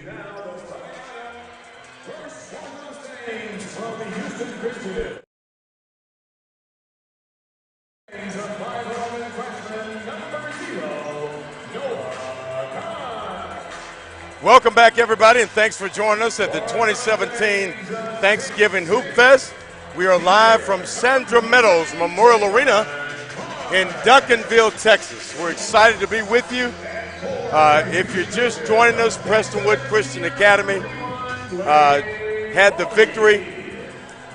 From the Houston Christian. Welcome back, everybody, and thanks for joining us at the 2017 Thanksgiving Hoopfest. We are live from Sandra Meadows Memorial Arena in Duncanville, Texas. We're excited to be with you. If you're just joining us, Prestonwood Christian Academy had the victory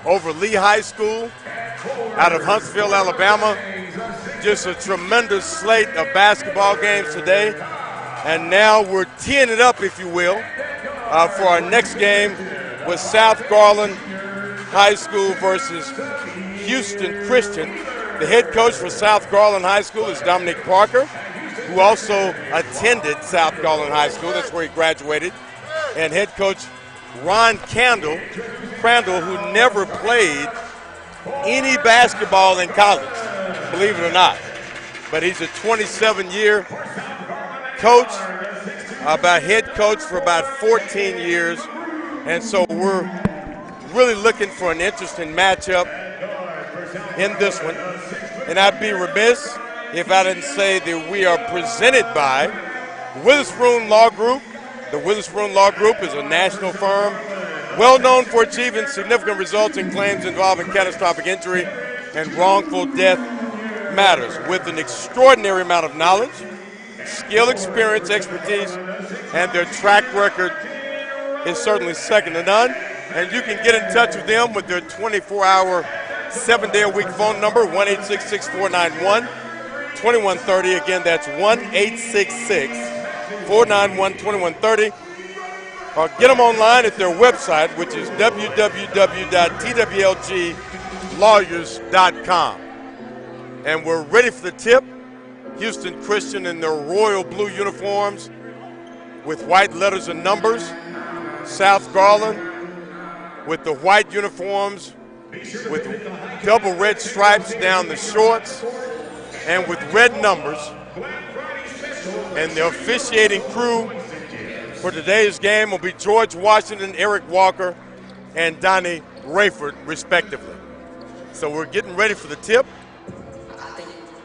over Lee High School out of Huntsville, Alabama. Just a tremendous slate of basketball games today. And now we're teeing it up, if you will, for our next game with South Garland High School versus Houston Christian. The head coach for South Garland High School is Dominic Parker, who also attended South Garland High School. That's where he graduated. And head coach Ron Crandall, who never played any basketball in college, believe it or not. But he's a 27-year coach, about head coach for about 14 years. And so we're really looking for an interesting matchup in this one. And I'd be remiss if I didn't say that we are presented by Witherspoon Law Group. The Witherspoon Law Group is a national firm well known for achieving significant results in claims involving catastrophic injury and wrongful death matters with an extraordinary amount of knowledge, skill, experience, expertise, and their track record is certainly second to none. And you can get in touch with them with their 24-hour, 7-day-a-week phone number, 1-866-491-2130. Again, that's 1-866-491-2130. Or get them online at their website, which is www.twlglawyers.com. And we're ready for the tip. Houston Christian in their royal blue uniforms with white letters and numbers. South Garland with the white uniforms with double red stripes down the shorts and with red numbers. And the officiating crew for today's game will be George Washington, Eric Walker, and Donnie Rayford, respectively. So we're getting ready for the tip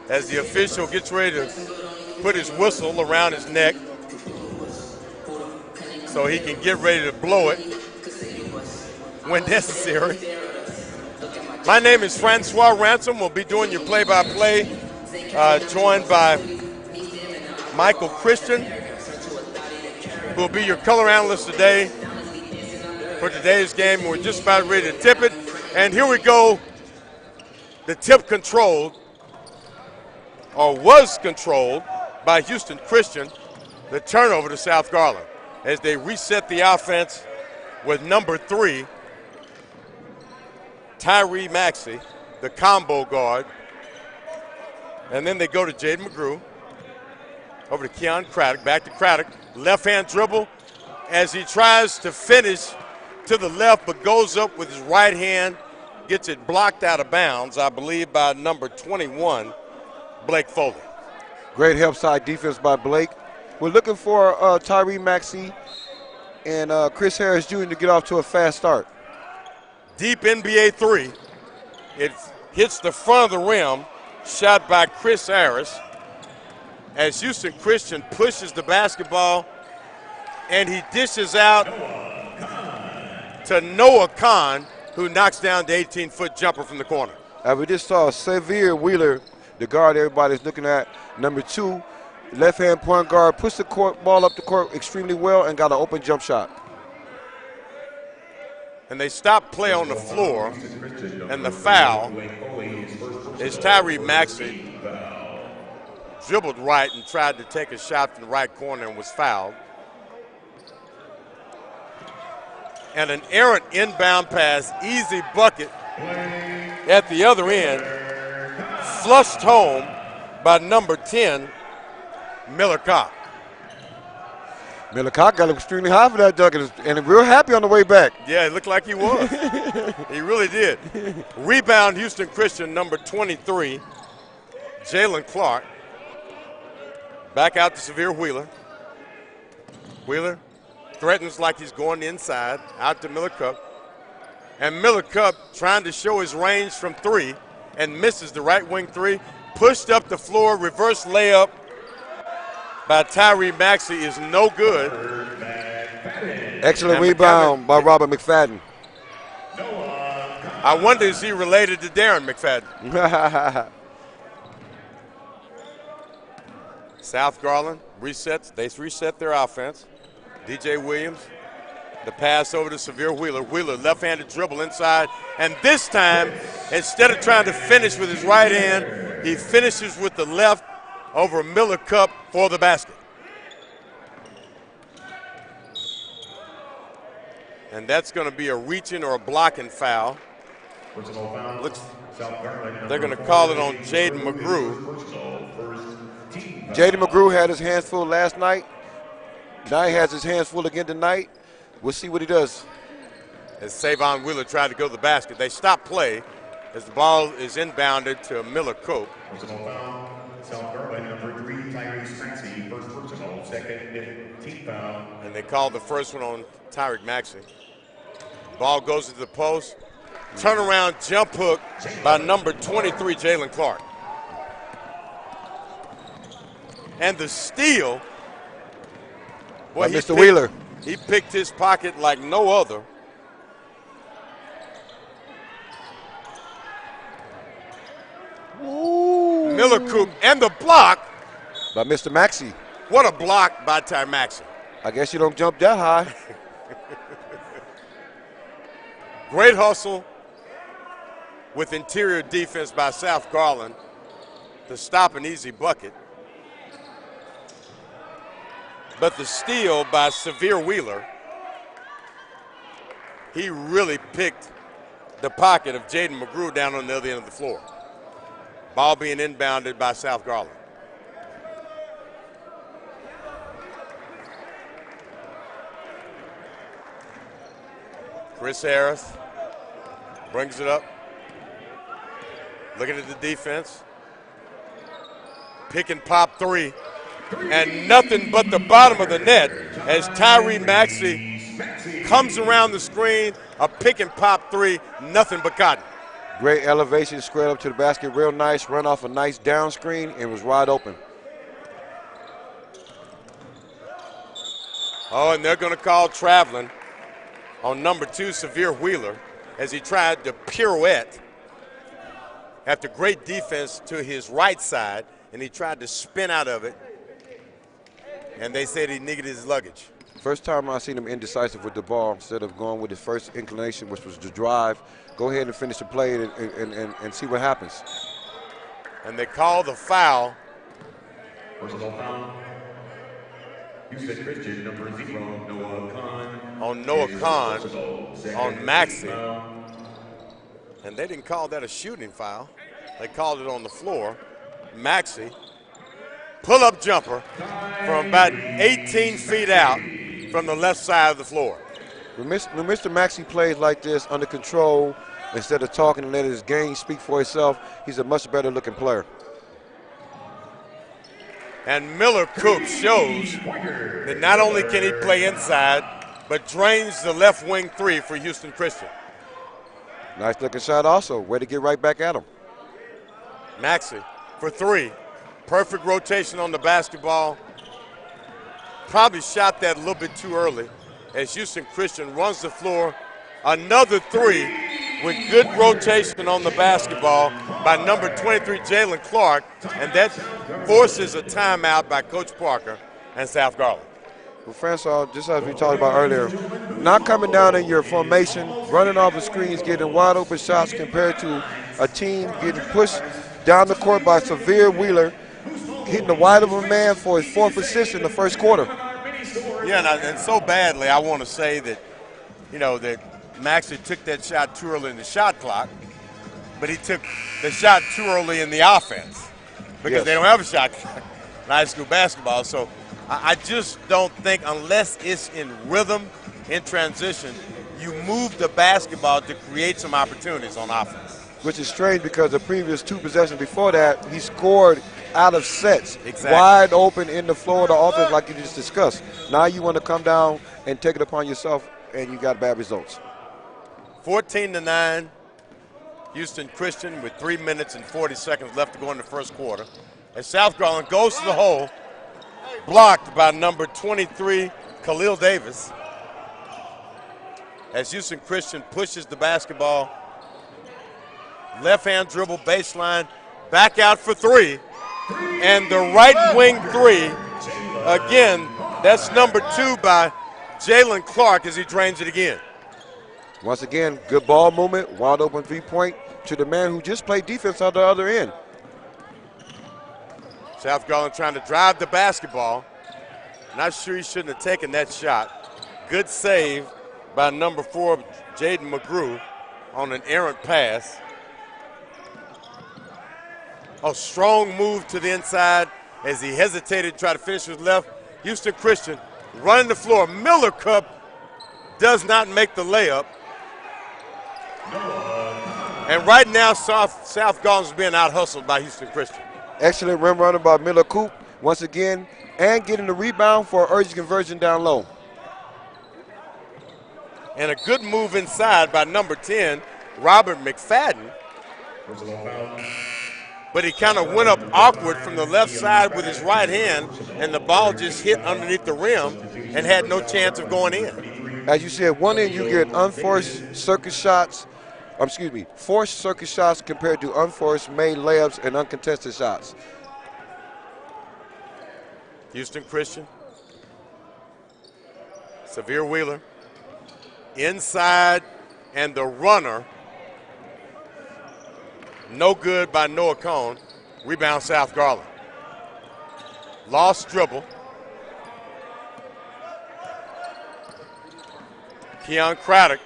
as the official gets ready to put his whistle around his neck so he can get ready to blow it when necessary. My name is Francois Ransom. We'll be doing your play-by-play, joined by Michael Christian, who will be your color analyst today for today's game. We're just about ready to tip it. And here we go. The tip controlled, or was controlled, by Houston Christian. The turnover to South Garland as they reset the offense with number 3, Tyree Maxey, the combo guard. And then they go to Jaden McGrew. Over to Keon Craddock, back to Craddock. Left-hand dribble as he tries to finish to the left, but goes up with his right hand, gets it blocked out of bounds, I believe, by number 21, Blake Foley. Great help side defense by Blake. We're looking for Tyree Maxey and Chris Harris Jr. to get off to a fast start. Deep NBA 3. It hits the front of the rim, shot by Chris Harris. As Houston Christian pushes the basketball, and he dishes out to Noah Khan, who knocks down the 18-foot jumper from the corner. We just saw Xavier Wheeler, the guard everybody's looking at, number 2, left-hand point guard, puts the ball up the court extremely well and got an open jump shot. And they stop play on the floor, and the foul is Tyree Maxey. Dribbled right and tried to take a shot from the right corner and was fouled. And an errant inbound pass, easy bucket at the other end, flushed home by number 10, Miller Kopp. Miller Kopp got extremely high for that dunk and real happy on the way back. Yeah, it looked like he was. He really did. Rebound, Houston Christian, number 23, Jalen Clark. Back out to Xavier Wheeler. Wheeler threatens like he's going inside, out to Miller Cup. And Miller Cup trying to show his range from three and misses the right wing three. Pushed up the floor, reverse layup by Tyree Maxey is no good. Excellent rebound by Robert McFadden. I wonder, is he related to Darren McFadden? South Garland resets. They reset their offense. DJ Williams, the pass over to Severe Wheeler. Wheeler, left-handed dribble inside. And this time, instead of trying to finish with his right hand, he finishes with the left over Miller Cup for the basket. And that's going to be a reaching or a blocking foul. They're going to call it on Jaden McGrew. Jaden McGrew had his hands full last night. Now he has his hands full again tonight. We'll see what he does. As Savon Wheeler tried to go to the basket, they stopped play as the ball is inbounded to Miller Cope. And they called the first one on Tyreek Maxey. Ball goes into the post. Turnaround jump hook by number 23, Jalen Clark. And the steal. Boy, Mr. Wheeler. He picked his pocket like no other. Ooh. Miller Coop and the block by Mr. Maxey. What a block by Ty Maxey. I guess you don't jump that high. Great hustle with interior defense by South Garland to stop an easy bucket. But the steal by Severe Wheeler, he really picked the pocket of Jaden McGrew down on the other end of the floor. Ball being inbounded by South Garland. Chris Harris brings it up. Looking at the defense. Pick and pop three. And nothing but the bottom of the net as Tyree Maxey comes around the screen. A pick and pop three, nothing but cotton. Great elevation, squared up to the basket, real nice. Run off a nice down screen and was wide open. Oh, and they're going to call traveling on number 2, Severe Wheeler, as he tried to pirouette after great defense to his right side, and he tried to spin out of it, and they said he needed his luggage. First time I seen him indecisive with the ball. Instead of going with his first inclination, which was to drive, go ahead and finish the play and see what happens. And they call the foul. Personal foul. Houston Christian, number 0, Noah Khan. On Noah Khan, on Maxey. And they didn't call that a shooting foul. They called it on the floor. Maxey, pull-up jumper from about 18 feet out from the left side of the floor. When Mr. Maxey plays like this, under control, instead of talking and letting his game speak for itself, he's a much better looking player. And Miller Coop shows that not only can he play inside, but drains the left wing three for Houston Christian. Nice looking shot also. Way to get right back at him. Maxey for three. Perfect rotation on the basketball. Probably shot that a little bit too early as Houston Christian runs the floor. Another three with good rotation on the basketball by number 23, Jalen Clark, and that forces a timeout by Coach Parker and South Garland. Well, Francois, just as we talked about earlier, not coming down in your formation, running off the screens, getting wide open shots compared to a team getting pushed down the court by Severe Wheeler, hitting the wide open man for his 4th assist in the first quarter. Yeah, and so badly, I want to say that, that Maxey took that shot too early in the shot clock, but he took the shot too early in the offense because they don't have a shot clock in high school basketball. So I just don't think, unless it's in rhythm, in transition, you move the basketball to create some opportunities on offense. Which is strange because the previous 2 possessions before that, he scored out of sets. Exactly. Wide open in the floor of the offense like you just discussed. Now you want to come down and take it upon yourself, and you got bad results. 14-9, Houston Christian with 3 minutes and 40 seconds left to go in the first quarter. As South Garland goes to the hole, blocked by number 23, Khalil Davis. As Houston Christian pushes the basketball, left-hand dribble baseline, back out for three, and the right wing three, again, that's number 2 by Jalen Clark as he drains it again. Once again, good ball movement, wide open three-point to the man who just played defense on the other end. South Garland trying to drive the basketball. Not sure he shouldn't have taken that shot. Good save by number 4, Jaden McGrew, on an errant pass. A strong move to the inside as he hesitated to try to finish with left. Houston Christian running the floor. Miller Cup does not make the layup. And right now, South Garland is being out-hustled by Houston Christian. Excellent rim runner by Miller Coop once again, and getting the rebound for an urgent conversion down low. And a good move inside by number 10, Robert McFadden. But he kind of went up awkward from the left side with his right hand, and the ball just hit underneath the rim and had no chance of going in. As you said, one end you get unforced circuit shots, forced circuit shots compared to unforced made layups and uncontested shots. Houston Christian. Severe Wheeler. Inside, and the runner. No good by Noah Cone. Rebound South Garland. Lost dribble. Keon Craddock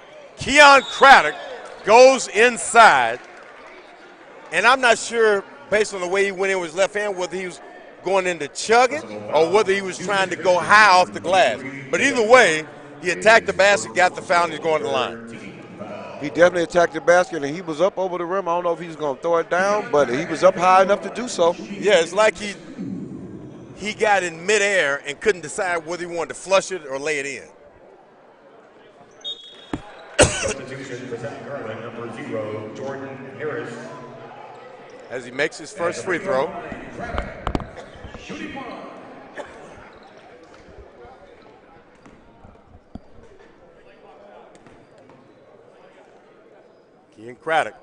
goes inside. And I'm not sure, based on the way he went in with his left hand, whether he was going in to chug it or whether he was trying to go high off the glass. But either way, he attacked the basket, got the foul, and he's going to the line. He definitely attacked the basket, and he was up over the rim. I don't know if he was going to throw it down, but he was up high enough to do so. Yeah, it's like he got in midair and couldn't decide whether he wanted to flush it or lay it in. As he makes his first free throw. Keon Craddock.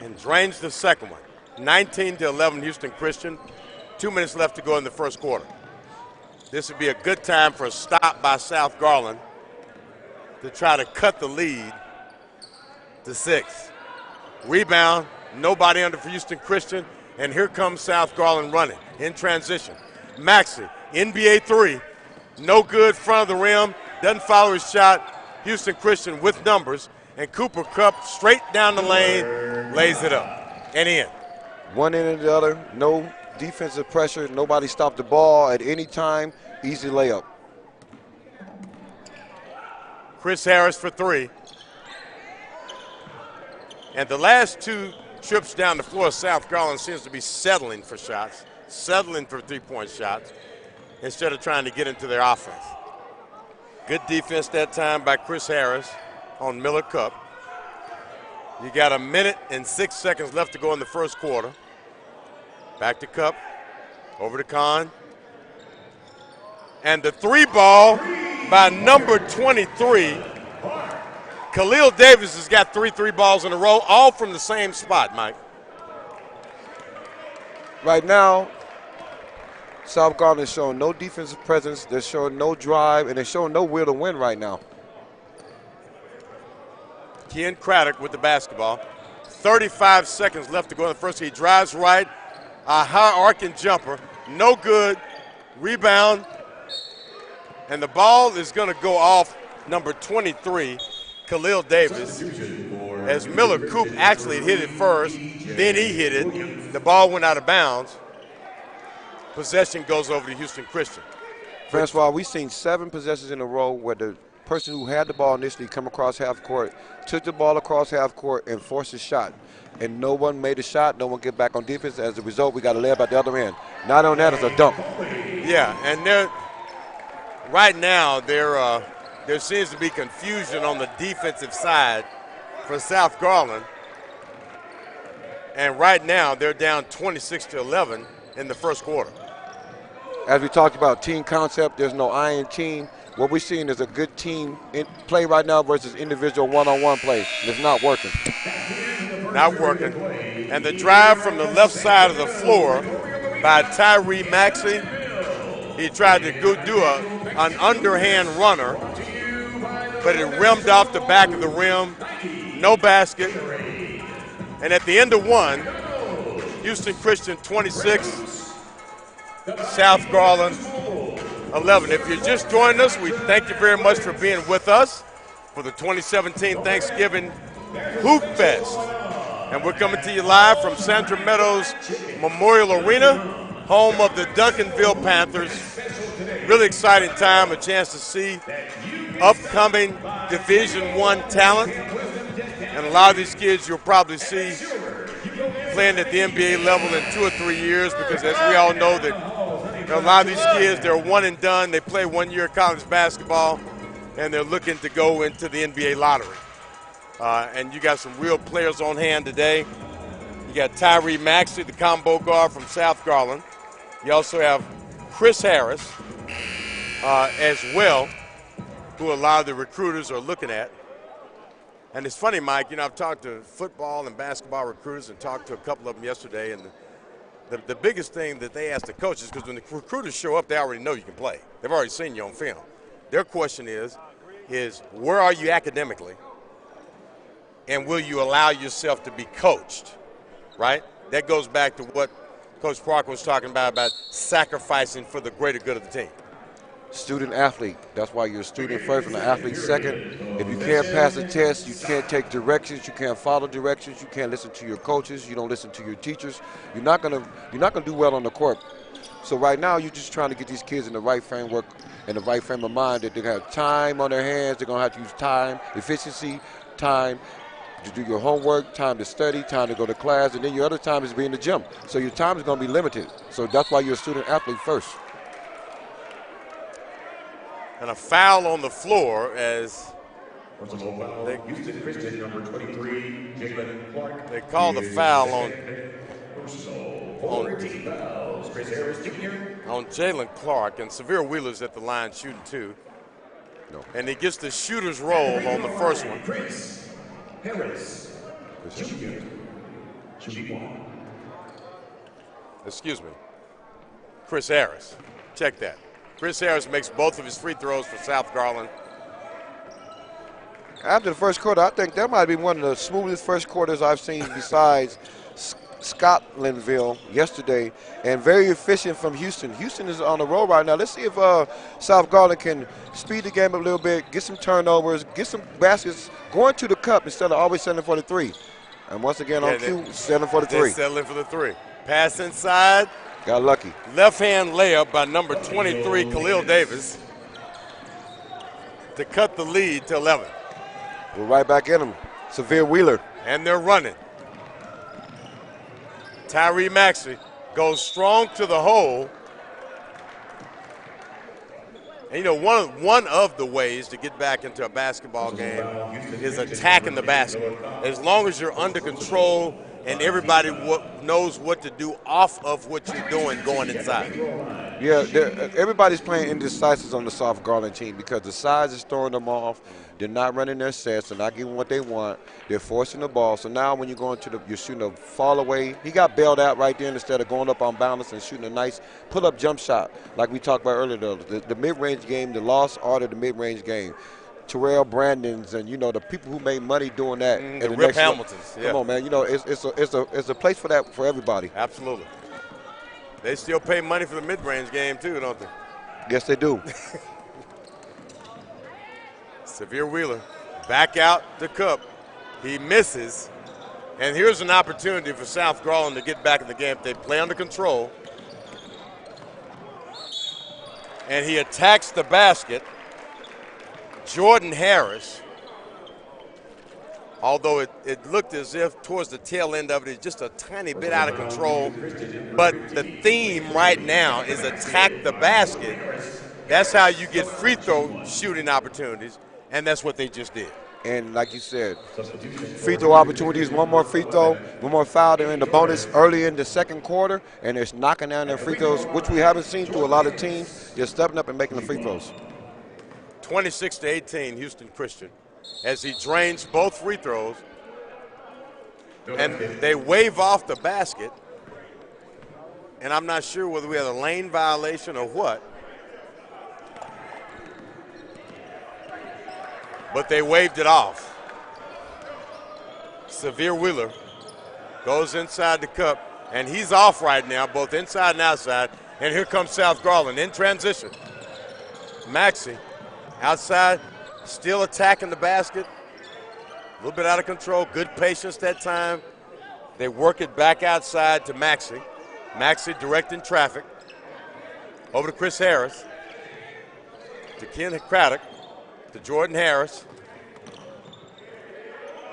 And drains the second one. 19-11 Houston Christian. 2 minutes left to go in the first quarter. This would be a good time for a stop by South Garland to try to cut the lead to 6. Rebound, nobody under for Houston Christian, and here comes South Garland running in transition. Maxey, NBA 3, no good, front of the rim, doesn't follow his shot. Houston Christian with numbers, and Cooper Kupp straight down the lane, lays it up and in. One end and the other, no defensive pressure, nobody stopped the ball at any time, easy layup. Chris Harris for 3. And the last 2 trips down the floor, South Garland seems to be settling for shots, settling for three-point shots, instead of trying to get into their offense. Good defense that time by Chris Harris on Miller Cup. You got 1 minute and 6 seconds left to go in the first quarter. Back to Cup, over to Kahn. And the 3 ball by number 23. Khalil Davis has got 3 balls in a row, all from the same spot, Mike. Right now, South Garland is showing no defensive presence. They're showing no drive, and they're showing no will to win right now. Keon Craddock with the basketball. 35 seconds left to go in the first. He drives right, a high arcing jumper, no good. Rebound, and the ball is going to go off number 23, Khalil Davis, as Miller Coop actually hit it first, then he hit it. The ball went out of bounds. Possession goes over to Houston Christian. Francois, we've seen 7 possessions in a row where the person who had the ball initially come across half court, took the ball across half court and forced a shot. And no one made a shot, no one get back on defense. As a result, we got a layup at the other end. Not on that, it's a dunk. Yeah, and right now there seems to be confusion on the defensive side for South Garland. And right now they're down 26-11 in the first quarter. As we talked about team concept, there's no iron team. What we're seeing is a good team play right now versus individual one-on-one play. It's not working. Not working. And the drive from the left side of the floor by Tyree Maxey. He tried to go do an underhand runner, but it rimmed off the back of the rim. No basket. And at the end of one, Houston Christian 26, South Garland 11. If you're just joining us, we thank you very much for being with us for the 2017 Thanksgiving Hoopfest. And we're coming to you live from Sandra Meadows Memorial Arena, home of the Duncanville Panthers. Really exciting time, a chance to see upcoming Division I talent. And a lot of these kids you'll probably see playing at the NBA level in 2 or 3 years, because as we all know that a lot of these kids, they're one and done. They play 1 year college basketball, and they're looking to go into the NBA lottery. And you got some real players on hand today. You got Tyree Maxey, the combo guard from South Garland. You also have Chris Harris as well, who a lot of the recruiters are looking at. And it's funny, Mike, you know, I've talked to football and basketball recruiters and talked to a couple of them yesterday, and the biggest thing that they ask the coaches, because when the recruiters show up, they already know you can play. They've already seen you on film. Their question is where are you academically? And will you allow yourself to be coached, right? That goes back to what Coach Parker was talking about sacrificing for the greater good of the team. Student athlete. That's why you're a student first and an athlete second. If you can't pass a test, you can't take directions, you can't follow directions, you can't listen to your coaches, you don't listen to your teachers, you're not gonna do well on the court. So right now you're just trying to get these kids in the right framework and the right frame of mind, that they're gonna have time on their hands, they're gonna have to use time, efficiency, time to do your homework, time to study, time to go to class, and then your other time is being in the gym. So your time is going to be limited. So that's why you're a student athlete first. And a foul on the floor as they call the foul on Jalen Clark, and Severe Wheeler's at the line shooting two. No. And he gets the shooter's roll on the first one. Excuse me. Chris Harris. Check that. Chris Harris makes both of his free throws for South Garland. After the first quarter, I think that might be one of the smoothest first quarters I've seen besides Scotlandville yesterday, and very efficient from Houston. Houston is on the roll right now. Let's see if South Garland can speed the game up a little bit, get some turnovers, get some baskets going to the cup instead of always settling for the three. And once again on cue, settling for the three. Settling for the three. Pass inside. Got lucky. Left hand layup by number 23, Khalil Davis, to cut the lead to 11. We're right back in them. Severe Wheeler. And they're running. Tyree Maxey goes strong to the hole. And, you know, one of the ways to get back into a basketball game is attacking the basket. As long as you're under control and everybody knows what to do off of what you're doing going inside. Yeah, everybody's playing indecisive on the South Garland team because the size is throwing them off. They're not running their sets. They're not getting what they want. They're forcing the ball. So now when you're going to you're shooting a fall away. He got bailed out right there instead of going up on balance and shooting a nice pull-up jump shot like we talked about earlier. The mid-range game, the lost art of the mid-range game. Terrell Brandon's and, you know, the people who made money doing that. The Rip Hamiltons. Yeah. Come on, man. You know, it's a place for that for everybody. Absolutely. They still pay money for the mid-range game too, don't they? Yes, they do. Severe Wheeler back out the cup. He misses. And here's an opportunity for South Garland to get back in the game if they play under control. And he attacks the basket. Jordan Harris, although it looked as if towards the tail end of it, it's just a tiny bit out of control. But the theme right now is attack the basket. That's how you get free throw shooting opportunities, and that's what they just did. And like you said, free throw opportunities, one more free throw, one more foul. They're in the bonus early in the second quarter, and they're knocking down their free throws, which we haven't seen through a lot of teams. They're stepping up and making the free throws. 26-18, Houston Christian, as he drains both free throws, and they wave off the basket, and I'm not sure whether we had a lane violation or what, but they waved it off. Severe Wheeler goes inside the cup, and he's off right now, both inside and outside, and here comes South Garland in transition. Maxey outside, still attacking the basket, a little bit out of control, good patience that time. They work it back outside to Maxey. Maxey directing traffic. Over to Chris Harris, to Ken Craddock, to Jordan Harris.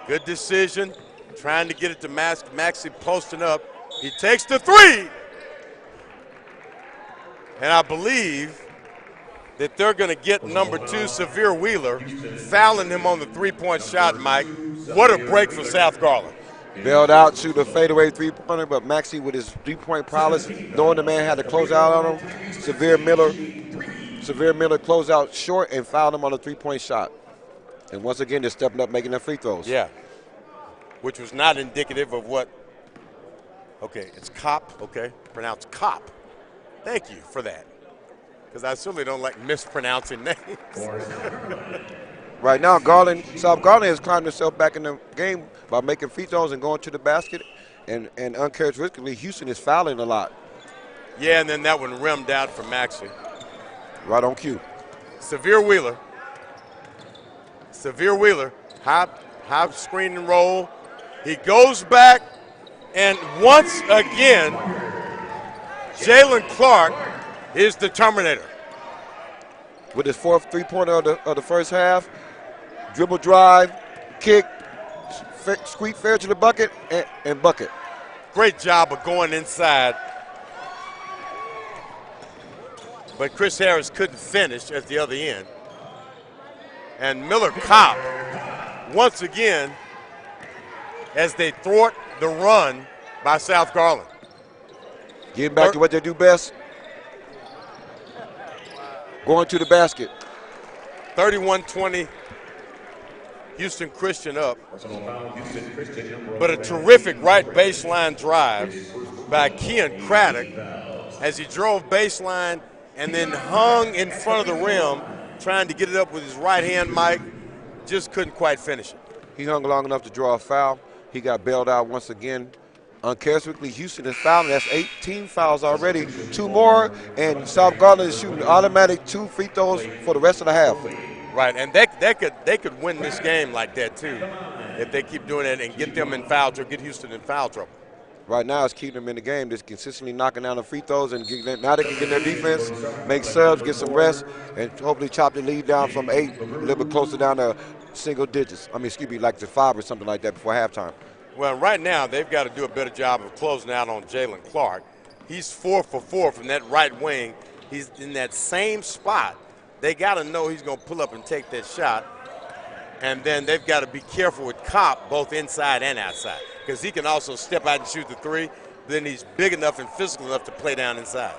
Good decision, trying to get it to Maxey posting up. He takes the three. And I believe that they're going to get number 2, Severe Wheeler, fouling him on the three-point shot, Mike. What a break for South Garland. Bailed out to the fadeaway three-pointer, but Maxey with his three-point prowess, knowing the man had to close out on him. Severe Miller closed out short and fouled him on a three-point shot. And once again, they're stepping up, making their free throws. Yeah, which was not indicative of what. Okay, it's Cop, okay, pronounced Cop. Thank you for that, because I certainly don't like mispronouncing names. Right now, South Garland has climbed himself back in the game by making free throws and going to the basket, and uncharacteristically, Houston is fouling a lot. Yeah, and then that one rimmed out for Maxey. Right on cue. Severe Wheeler, high screen and roll. He goes back, and once again, Jalen Clark is the Terminator. With his fourth three-pointer of the first half, dribble drive, kick, squeak fair to the bucket, and bucket. Great job of going inside. But Chris Harris couldn't finish at the other end. And Miller Kopp, once again, as they thwart the run by South Garland. Getting back to what they do best, going to the basket. 31-20, Houston Christian up. But a terrific right baseline drive by Ken Craddock as he drove baseline and then hung in front of the rim, trying to get it up with his right hand, Mike. Just couldn't quite finish it. He hung long enough to draw a foul. He got bailed out once again. Uncharacteristically, Houston is fouling. That's 18 fouls already. 2 more, and South Garland is shooting automatic 2 free throws for the rest of the half. Right, and they could win this game like that too, if they keep doing it and get them in foul trouble, get Houston in foul trouble. Right now, it's keeping them in the game. Just consistently knocking down the free throws, and now they can get their defense, make subs, get some rest, and hopefully chop the lead down from 8 a little bit closer down to single digits. Like to 5 or something like that before halftime. Well, right now they've got to do a better job of closing out on Jalen Clark. He's 4 for 4 from that right wing. He's in that same spot. They got to know he's going to pull up and take that shot. And then they've got to be careful with Kopp, both inside and outside, because he can also step out and shoot the 3. Then he's big enough and physical enough to play down inside.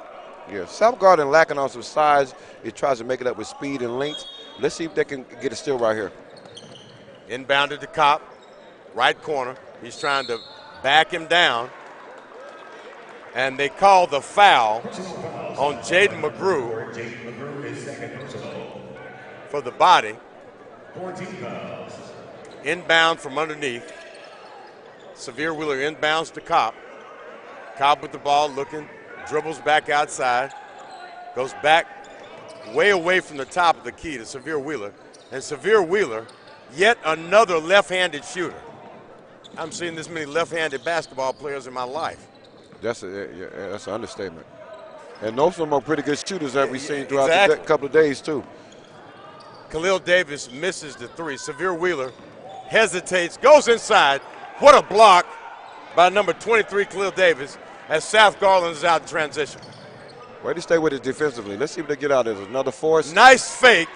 Yeah, South Garland lacking on some size. It tries to make it up with speed and length. Let's see if they can get a steal right here. Inbounded to Kopp, right corner. He's trying to back him down. And they call the foul on Jaden McGrew for the body. Inbound from underneath. Severe Wheeler inbounds to Kopp. Kopp with the ball looking, dribbles back outside, goes back way away from the top of the key to Severe Wheeler. And Severe Wheeler, yet another left-handed shooter. I haven't seen this many left-handed basketball players in my life. That's an understatement. And most of them are pretty good shooters that we've seen throughout the couple of days, too. Khalil Davis misses the 3. Severe Wheeler hesitates, goes inside. What a block by number 23, Khalil Davis, as South Garland is out in transition. Way to stay with it defensively. Let's see what they get out of this. Another force. Nice fake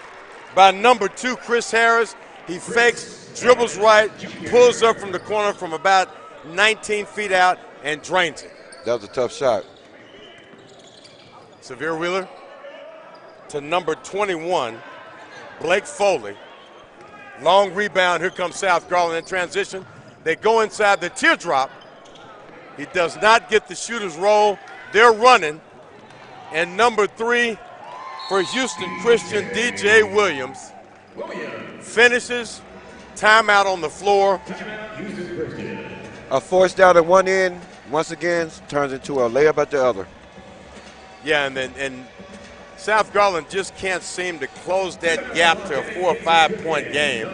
by number 2, Chris Harris. He fakes, dribbles right, pulls up from the corner from about 19 feet out, and drains it. That was a tough shot. Severe Wheeler to number 21, Blake Foley. Long rebound. Here comes South Garland in transition. They go inside the teardrop. He does not get the shooter's roll. They're running. And number 3 for Houston Christian, DJ Williams, finishes. Timeout on the floor. A force down at one end, once again, turns into a layup at the other. Yeah, and South Garland just can't seem to close that gap to a 4 or 5 point game.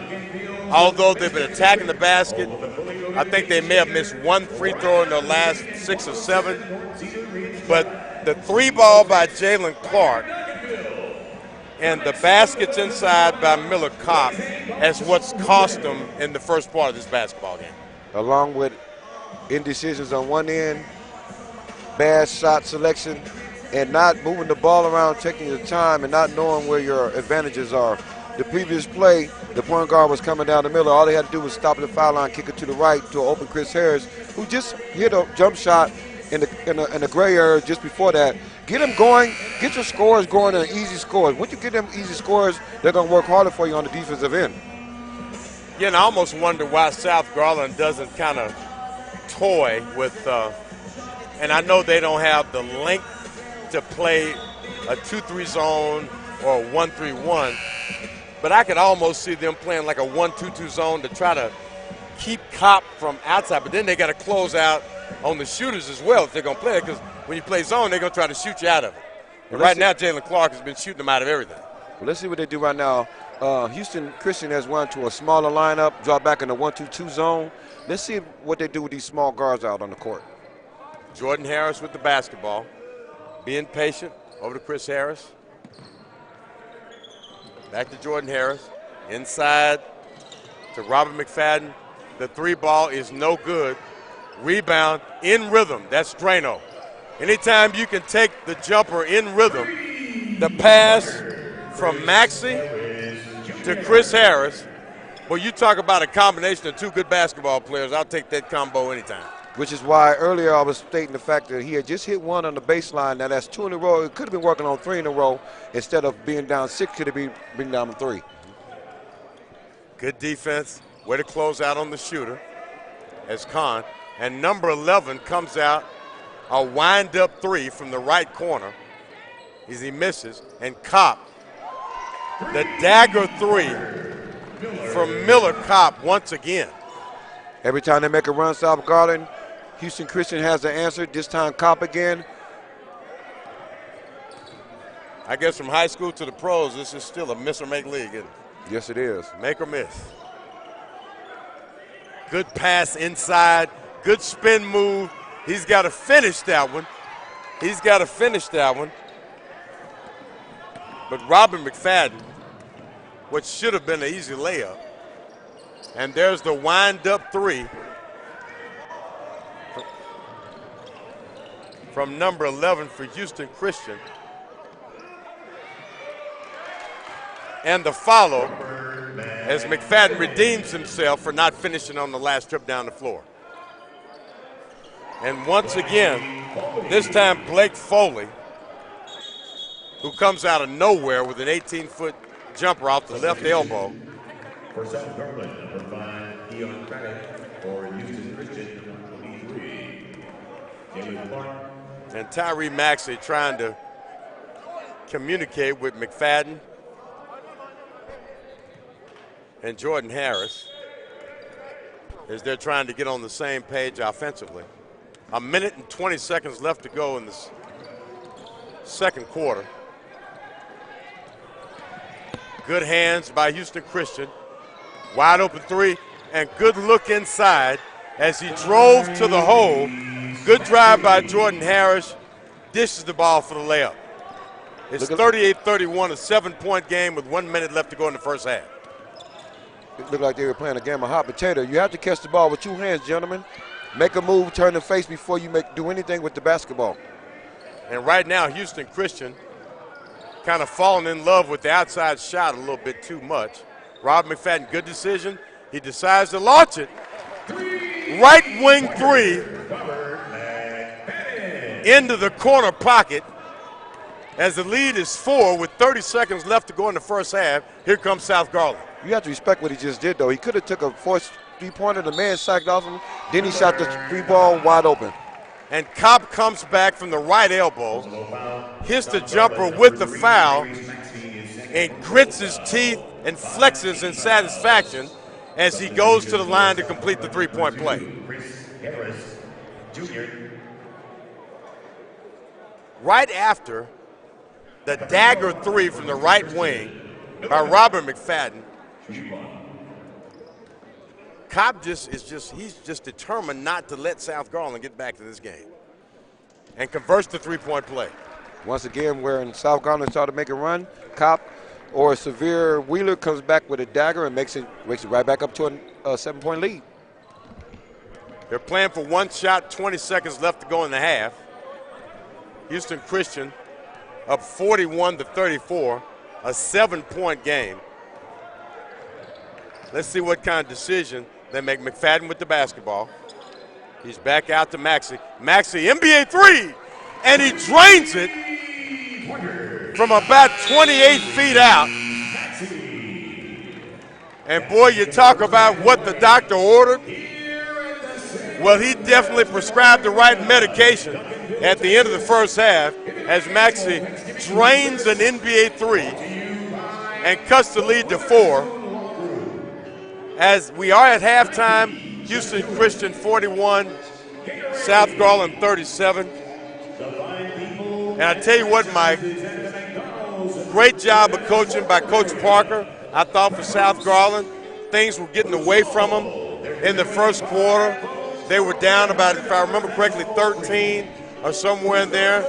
Although they've been attacking the basket, I think they may have missed one free throw in their last 6 or 7. But the 3 ball by Jalen Clark and the baskets inside by Miller Kopp is what's cost them in the first part of this basketball game. Along with indecisions on one end, bad shot selection, and not moving the ball around, taking your time, and not knowing where your advantages are. The previous play, the point guard was coming down the middle. All they had to do was stop at the foul line, kick it to the right to an open Chris Harris, who just hit a jump shot in the gray area just before that. Get them going, get your scores going on easy scores. Once you get them easy scores, they're going to work harder for you on the defensive end. Yeah, and I almost wonder why South Garland doesn't kind of toy with, and I know they don't have the length to play a 2-3 zone or a 1-3-1, but I could almost see them playing like a 1-2-2 zone to try to keep Kopp from outside, but then they got to close out on the shooters as well if they're going to play it, because when you play zone, they're going to try to shoot you out of it. And right now, Jalen Clark has been shooting them out of everything. Well, let's see what they do right now. Houston Christian has went to a smaller lineup, drop back in the 1-2-2 zone. Let's see what they do with these small guards out on the court. Jordan Harris with the basketball, being patient, over to Chris Harris. Back to Jordan Harris, inside to Robert McFadden. The 3 ball is no good. Rebound in rhythm, that's Drano. Anytime you can take the jumper in rhythm, the pass from Maxey to Chris Harris, well, you talk about a combination of 2 good basketball players, I'll take that combo anytime. Which is why earlier I was stating the fact that he had just hit 1 on the baseline. Now that's 2 in a row. It could have been working on 3 in a row. Instead of being down 6, could it be bring down to 3? Good defense. Way to close out on the shooter as Khan. And number 11 comes out a wind-up 3 from the right corner as he misses. And Kopp, the dagger 3 from Miller Kopp once again. Every time they make a run, South Garland, Houston Christian has the answer. This time Kopp again. I guess from high school to the pros, this is still a miss or make league, isn't it? Yes, it is. Make or miss. Good pass inside. Good spin move. He's got to finish that one. But Robin McFadden, what should have been an easy layup. And there's the wind-up 3 from number 11 for Houston Christian. And the follow as McFadden redeems himself for not finishing on the last trip down the floor. And once again, this time Blake Foley, who comes out of nowhere with an 18-foot jumper off the left elbow. For South Garland, number 5, Keon Craddock. For Houston Christian, number 23, Jalen Clark. And Tyree Maxey trying to communicate with McFadden and Jordan Harris as they're trying to get on the same page offensively. 1 minute and 20 seconds left to go in this second quarter. Good hands by Houston Christian. Wide open 3, and good look inside as he drove to the hole. Good drive by Jordan Harris. Dishes the ball for the layup. It's 38-31, a 7-point game with 1 minute left to go in the first half. It looked like they were playing a game of hot potato. You have to catch the ball with 2 hands, gentlemen. Make a move, turn the face before you do anything with the basketball. And right now, Houston Christian kind of falling in love with the outside shot a little bit too much. Rob McFadden, good decision. He decides to launch it. Right wing three into the corner pocket as the lead is 4 with 30 seconds left to go in the first half. Here comes South Garland. You have to respect what he just did, though. He could have took a forced three-pointer. The man sacked off him. Then he shot the three ball wide open. And Cobb comes back from the right elbow, hits the jumper with the foul, and grits his teeth and flexes in satisfaction as he goes to the line to complete the three-point play. Right after the dagger three from the right wing by Robert McFadden, Cobb he's just determined not to let South Garland get back to this game and converts the three-point play. Once again, when South Garland started to make a run, Cobb or Severe Wheeler comes back with a dagger and makes it right back up to a 7-point lead. They're playing for one shot, 20 seconds left to go in the half. Houston Christian up 41-34, a 7-point game. Let's see what kind of decision they make. McFadden with the basketball. He's back out to Maxey. Maxey, NBA three, and he drains it from about 28 feet out. And boy, you talk about what the doctor ordered. Well, he definitely prescribed the right medication at the end of the first half as Maxey drains an NBA three and cuts the lead to 4. As we are at halftime, Houston Christian 41, South Garland 37. And I tell you what, Mike, great job of coaching by Coach Parker. I thought for South Garland, things were getting away from them in the first quarter. They were down about, if I remember correctly, 13 or somewhere in there.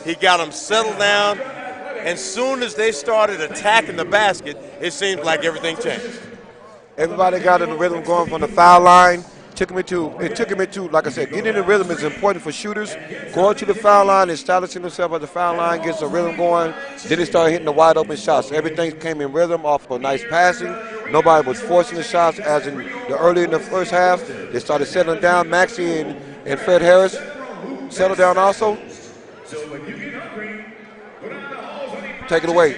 He got them settled down. And soon as they started attacking the basket, it seemed like everything changed. Everybody got in the rhythm going from the foul line. It took him into, like I said, getting in the rhythm is important for shooters. Going to the foul line, establishing himself at the foul line, gets the rhythm going. Then they started hitting the wide open shots. Everything came in rhythm off of nice passing. Nobody was forcing the shots as in early in the first half. They started settling down. Maxey and Fred Harris settled down also. Take it away.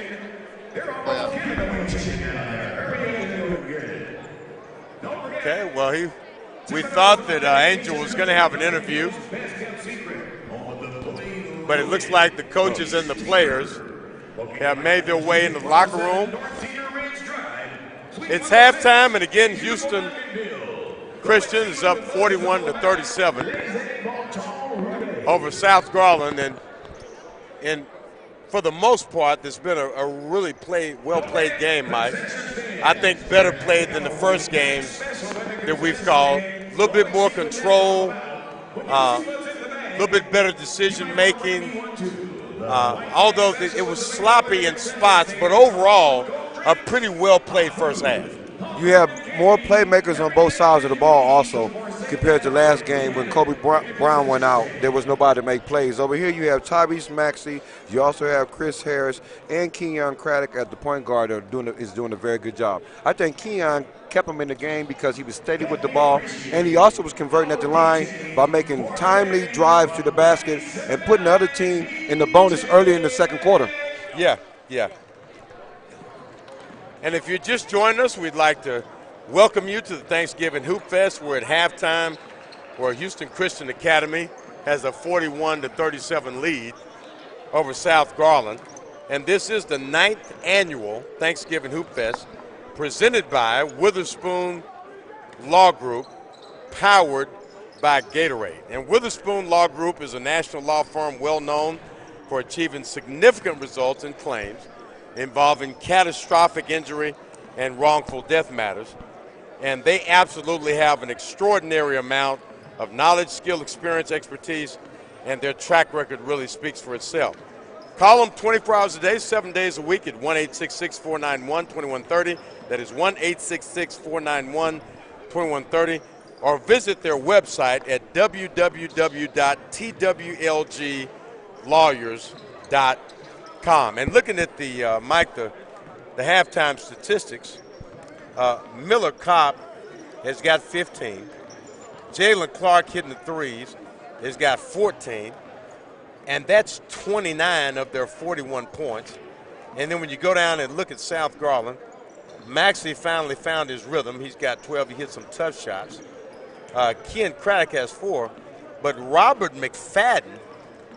Okay, well, we thought that Angel was going to have an interview, but it looks like the coaches and the players have made their way into the locker room. It's halftime, and again, Houston Christian is up 41-37 over South Garland, and for the most part, there's been a really well-played game, Mike. I think better played than the first game that we've called. A little bit more control, a little bit better decision-making, although it was sloppy in spots, but overall, a pretty well-played first half. You have more playmakers on both sides of the ball also compared to last game when Kobe Brown went out. There was nobody to make plays. Over here you have Tyrese Maxey. You also have Chris Harris and Kenyon Craddock at the point guard is doing a very good job. I think Kenyon kept him in the game because he was steady with the ball, and he also was converting at the line by making timely drives to the basket and putting the other team in the bonus early in the second quarter. Yeah. And if you're just joining us, we'd like to welcome you to the Thanksgiving Hoopfest. We're at halftime where Houston Christian Academy has a 41-37 lead over South Garland. And this is the 9th annual Thanksgiving Hoopfest presented by Witherspoon Law Group, powered by Gatorade. And Witherspoon Law Group is a national law firm well known for achieving significant results in claims involving catastrophic injury and wrongful death matters. And they absolutely have an extraordinary amount of knowledge, skill, experience, expertise, and their track record really speaks for itself. Call them 24 hours a day, 7 days a week at 1-866-491-2130. That is 1-866-491-2130. Or visit their website at www.twlg lawyers.com. And looking at the, Mike, the halftime statistics, Miller Kopp has got 15. Jalen Clark hitting the threes has got 14. And that's 29 of their 41 points. And then when you go down and look at South Garland, Maxey finally found his rhythm. He's got 12. He hit some tough shots. Ken Craddock has 4. But Robert McFadden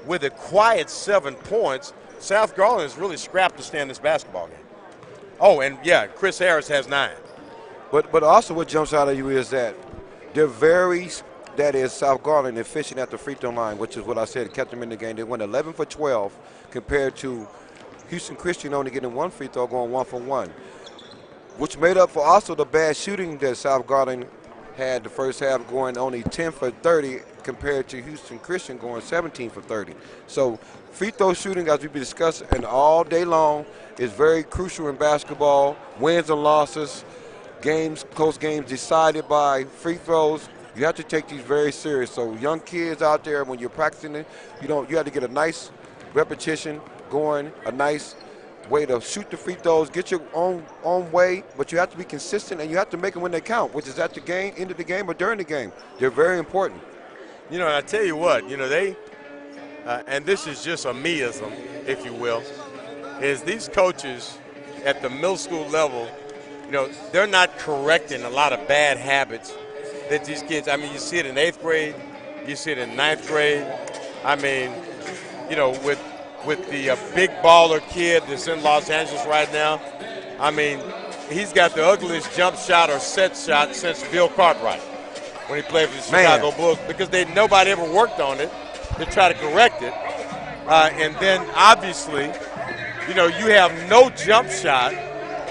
with a quiet 7 points. South Garland has really scrapped to stay in this basketball game. Oh, and, yeah, Chris Harris has 9. But also what jumps out at you is that they're very, that is South Garland, efficient at the free throw line, which is what I said kept them in the game. They went 11 for 12 compared to Houston Christian only getting 1 free throw, going 1 for 1, which made up for also the bad shooting that South Garland had the first half, going only 10 for 30 compared to Houston Christian going 17 for 30. So free throw shooting, as we've been discussing and all day long, is very crucial in basketball. Wins and losses, games, close games decided by free throws. You have to take these very serious. So young kids out there, when you're practicing it, you have to get a nice repetition going, a nice way to shoot the free throws, get your own way, but you have to be consistent and you have to make them when they count, which is at the game, end of the game, or during the game. They're very important. You know, and I tell you what, you know, they, and this is just a meism, if you will, is these coaches at the middle school level, you know, they're not correcting a lot of bad habits that these kids, I mean, you see it in 8th grade, you see it in 9th grade. I mean, you know, with the big baller kid that's in Los Angeles right now, I mean, he's got the ugliest jump shot or set shot since Bill Cartwright when he played for the Chicago Bulls, because nobody ever worked on it to try to correct it. And then obviously, you know, you have no jump shot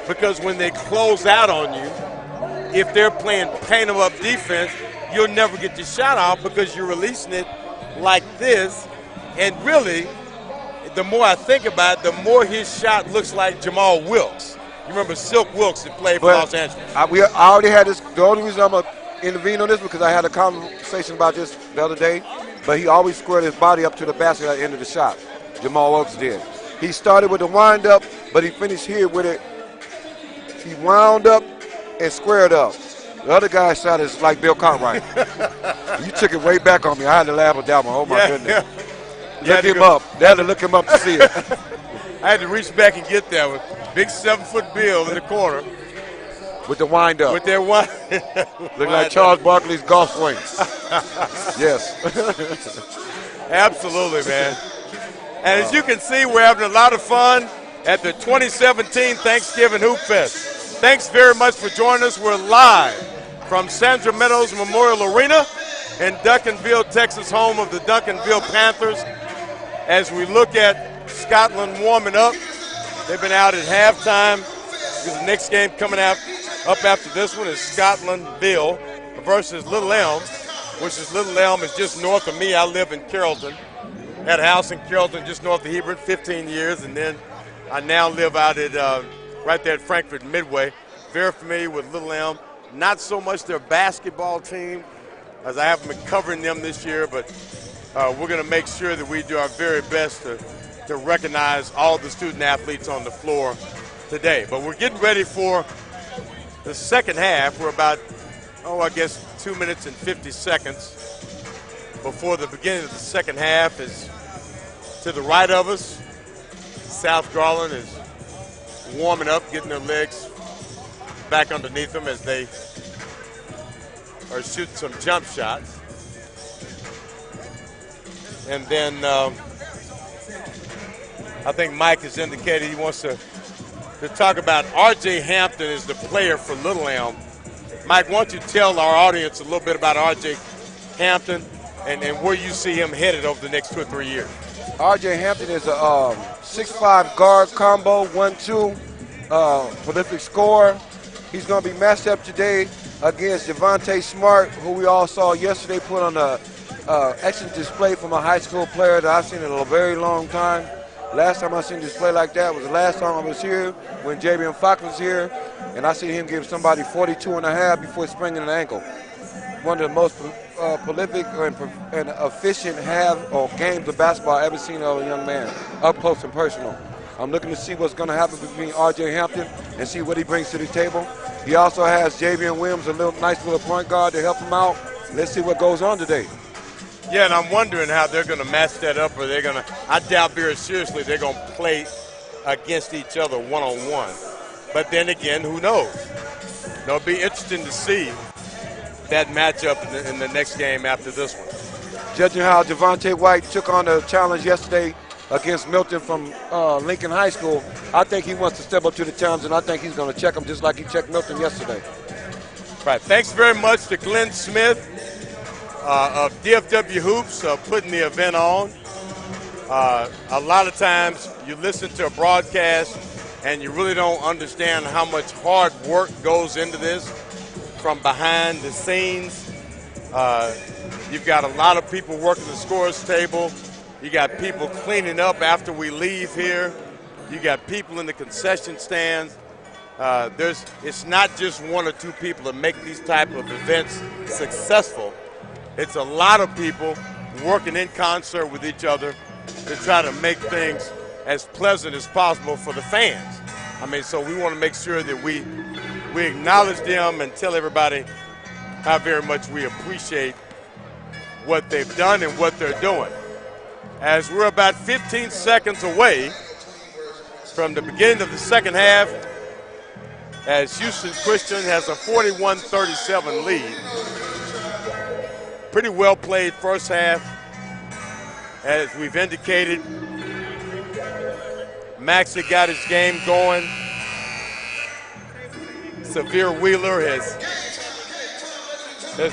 because when they close out on you, if they're playing paint 'em up defense, you'll never get your shot off because you're releasing it like this. And really, the more I think about it, the more his shot looks like Jamal Wilkes. You remember Silk Wilkes that played for Los Angeles? I already had this. The only reason I'm going to intervene on this because I had a conversation about this the other day, but he always squared his body up to the basket at the end of the shot. Jamal Wilkes did. He started with the wind-up, but he finished here with it. He wound up and squared up. The other guy's shot is like Bill Cartwright. You took it way back on me. I had to laugh at that one. Oh, my goodness. Look him up. They had to look him up to see it. I had to reach back and get that one. Big 7-foot Bill in the corner. With the wind-up. With their wind. Looking like Charles Barkley's golf swing. Yes. Absolutely, man. And as you can see, we're having a lot of fun at the 2017 Thanksgiving Hoopfest. Thanks very much for joining us. We're live from Sandra Meadows Memorial Arena in Duncanville, Texas, home of the Duncanville Panthers. As we look at Scotland warming up, they've been out at halftime. The next game coming up after this one is Scotlandville versus Little Elm, which is Little Elm is just north of me. I live in Carrollton. Had a house in Carrollton just north of Hebron, 15 years, and then I now live out at right there at Frankfort Midway. Very familiar with Little Elm. Not so much their basketball team, as I haven't been covering them this year, but we're going to make sure that we do our very best to recognize all the student athletes on the floor today. But we're getting ready for the second half. We're about, I guess 2 minutes and 50 seconds before the beginning of the second half. Is to the right of us, South Garland is warming up, getting their legs back underneath them as they are shooting some jump shots. And then I think Mike has indicated he wants to talk about R.J. Hampton is the player for Little Elm. Mike, why don't you tell our audience a little bit about R.J. Hampton and where you see him headed over the next 2 or 3 years? R.J. Hampton is a 6'5" guard combo, 1-2, prolific scorer. He's going to be matched up today against Javonte Smart, who we all saw yesterday put on an excellent display from a high school player that I've seen in a very long time. Last time I seen a display like that was the last time I was here when Javion Fox was here, and I seen him give somebody 42 and a half before spraining an ankle. one of the most prolific and efficient games of basketball I've ever seen of a young man, up close and personal. I'm looking to see what's going to happen between R.J. Hampton and see what he brings to the table. He also has Javian Williams, a nice little point guard to help him out. Let's see what goes on today. Yeah, and I'm wondering how they're going to match that up, or they're going to – I doubt very seriously they're going to play against each other one-on-one. But then again, who knows? It'll be interesting to see that matchup in the next game after this one. Judging how Javonte White took on the challenge yesterday against Milton from Lincoln High School, I think he wants to step up to the challenge, and I think he's going to check him just like he checked Milton yesterday. Right. Thanks very much to Glenn Smith of DFW Hoops putting the event on. A lot of times you listen to a broadcast and you really don't understand how much hard work goes into this from behind the scenes. You've got a lot of people working the scores table. You got people cleaning up after we leave here. You got people in the concession stands. It's not just one or two people that make these type of events successful. It's a lot of people working in concert with each other to try to make things as pleasant as possible for the fans. I mean, so we want to make sure that we acknowledge them and tell everybody how very much we appreciate what they've done and what they're doing. As we're about 15 seconds away from the beginning of the second half, as Houston Christian has a 41-37 lead. Pretty well played first half. As we've indicated, Maxey got his game going. Severe Wheeler has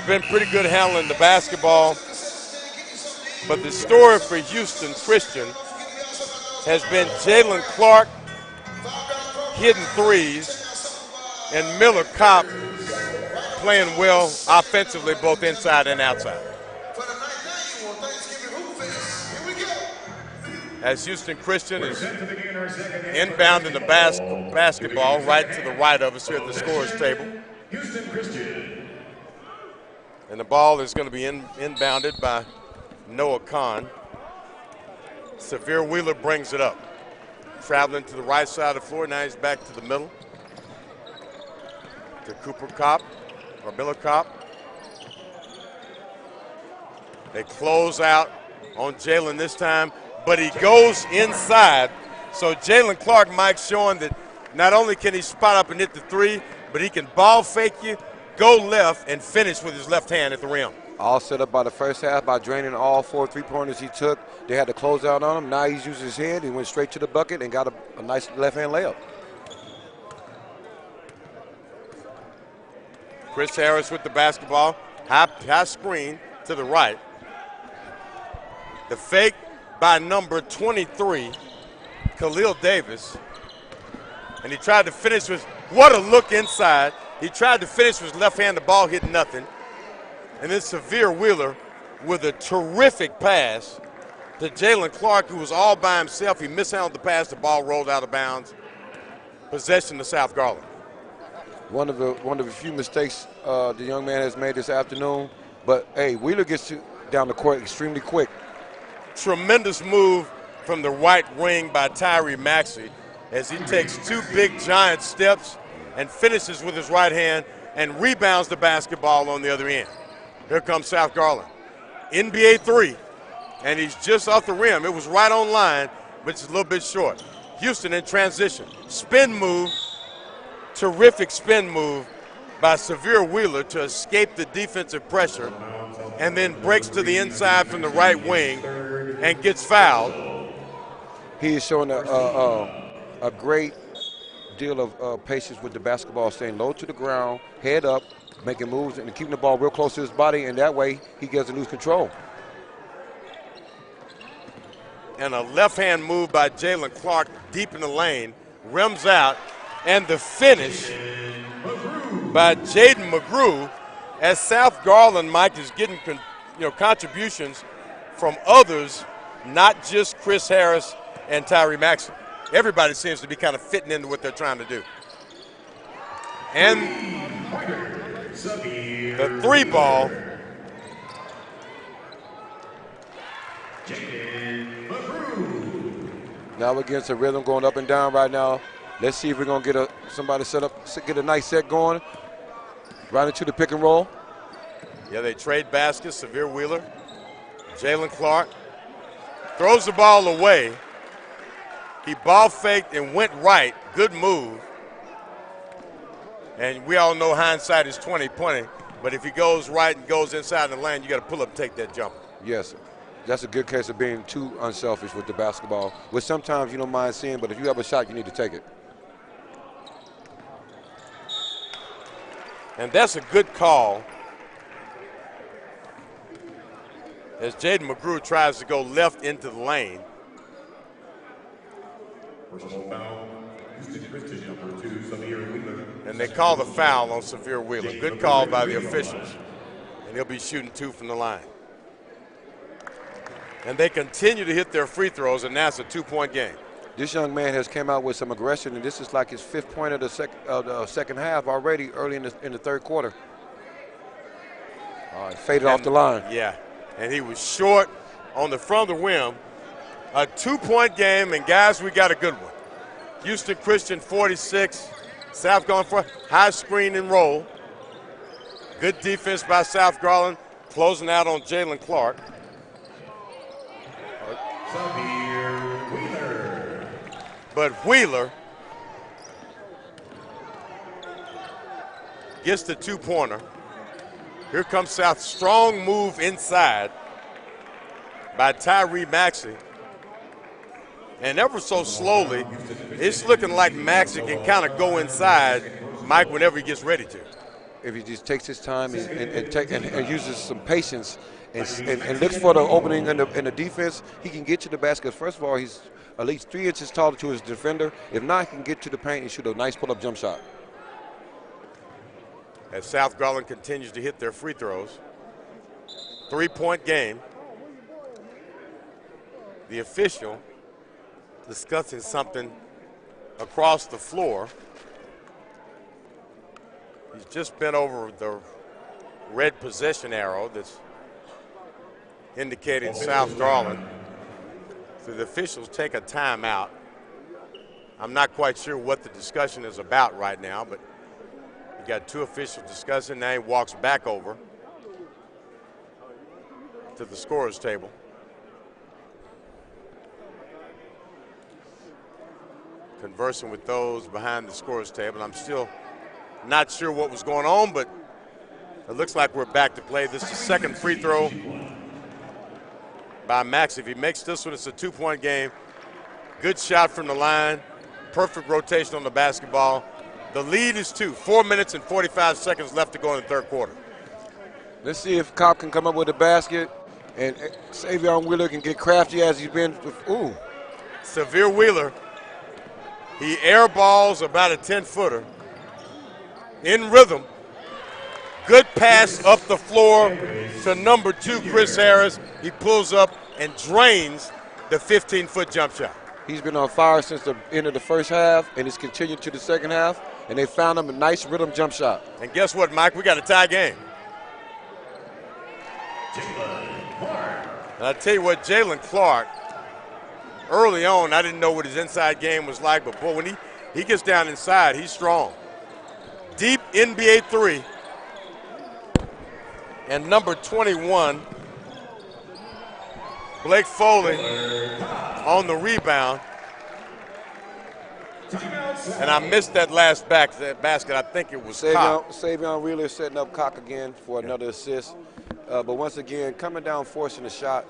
been pretty good handling the basketball. But the story for Houston Christian has been Jalen Clark hitting threes and Miller Kopp playing well offensively both inside and outside. As Houston Christian is inbounding the basketball right to the right of us here at the scorer's table. And the ball is going to be inbounded by Noah Kahn. Severe Wheeler brings it up. Traveling to the right side of the floor, now he's back to the middle. To Cooper Kopp, or Miller Kopp. They close out on Jalen this time, but he goes inside. So Jalen Clark, Mike, showing that not only can he spot up and hit the three, but he can ball fake you, go left, and finish with his left hand at the rim. All set up by the first half by draining all 4 3-pointers he took. They had to close out on him. Now he's using his hand. He went straight to the bucket and got a nice left-hand layup. Chris Harris with the basketball. High screen to the right. The fake by number 23, Khalil Davis. And he tried to finish with, what a look inside. He tried to finish with his left hand. The ball hit nothing. And then Severe Wheeler with a terrific pass to Jalen Clark, who was all by himself. He mishandled the pass. The ball rolled out of bounds. Possession to South Garland. One of the few mistakes the young man has made this afternoon. But, hey, Wheeler gets down the court extremely quick. Tremendous move from the right wing by Tyree Maxey as he takes 2 big giant steps and finishes with his right hand and rebounds the basketball on the other end. Here comes South Garland. NBA 3, and he's just off the rim. It was right on line, but it's a little bit short. Houston in transition. Spin move, terrific spin move by Severe Wheeler to escape the defensive pressure, and then breaks to the inside from the right wing and gets fouled. He is showing a great deal of patience with the basketball, staying low to the ground, head up, making moves and keeping the ball real close to his body, and that way he doesn't lose control. And a left-hand move by Jalen Clark deep in the lane, rims out, and the finish by Jaden McGrew as South Garland, Mike, is getting contributions from others, not just Chris Harris and Tyree Maxey. Everybody seems to be kind of fitting into what they're trying to do. And The 3 ball. Now against the rhythm going up and down right now. Let's see if we're going to get somebody set up, get a nice set going. Right into the pick and roll. Yeah, they trade baskets. Severe Wheeler. Jalen Clark throws the ball away. He ball faked and went right. Good move. And we all know hindsight is 20/20. But if he goes right and goes inside the lane, you got to pull up and take that jumper. Yes, that's a good case of being too unselfish with the basketball, which sometimes you don't mind seeing, but if you have a shot, you need to take it. And that's a good call as Jaden McGrew tries to go left into the lane. Personal foul, Houston Christian, number 2, Severe Wheeler. And they call the foul on Severe Wheeler. Good call by the officials. And he'll be shooting 2 from the line. And they continue to hit their free throws, and now it's a 2-point game. This young man has came out with some aggression, and this is like his 5th point of the second half already early in the third quarter. Faded off the line. Yeah, and he was short on the front of the rim. A 2-point game, and guys, we got a good one. Houston Christian 46, South going for high screen and roll. Good defense by South Garland, closing out on Jalen Clark. But Wheeler gets the 2-pointer. Here comes South. Strong move inside by Tyree Maxey. And ever so slowly, it's looking like Maxey can kind of go inside Mike whenever he gets ready to. If he just takes his time and uses some patience and looks for the opening in the defense, he can get to the basket. First of all, he's at least 3 inches taller to his defender. If not, he can get to the paint and shoot a nice pull-up jump shot. As South Garland continues to hit their free throws. 3-point game. The official discussing something across the floor. He's just bent over the red possession arrow that's indicating South Garland. So the officials take a timeout. I'm not quite sure what the discussion is about right now, but you got 2 officials discussing. Now he walks back over to the scorer's table. Conversing with those behind the scorer's table. I'm still not sure what was going on, but it looks like we're back to play. This is the second free throw by Max. If he makes this one, it's a 2-point game. Good shot from the line. Perfect rotation on the basketball. The lead is 2. 4 minutes and 45 seconds left to go in the third quarter. Let's see if Cobb can come up with a basket and Savion Wheeler can get crafty as he's been. Ooh. Severe Wheeler. He airballs about a 10-footer. In rhythm. Good pass up the floor to number 2, Chris Harris. He pulls up and drains the 15-foot jump shot. He's been on fire since the end of the first half, and he's continued to the second half, and they found him a nice rhythm jump shot. And guess what, Mike? We got a tie game. And I tell you what, Jalen Clark, early on, I didn't know what his inside game was like, but boy, when he gets down inside, he's strong. Deep NBA 3. And number 21, Blake Foley on the rebound. And I missed that last basket. I think it was Savion Wheeler setting up Cock again for another assist. But once again, coming down, forcing a shot,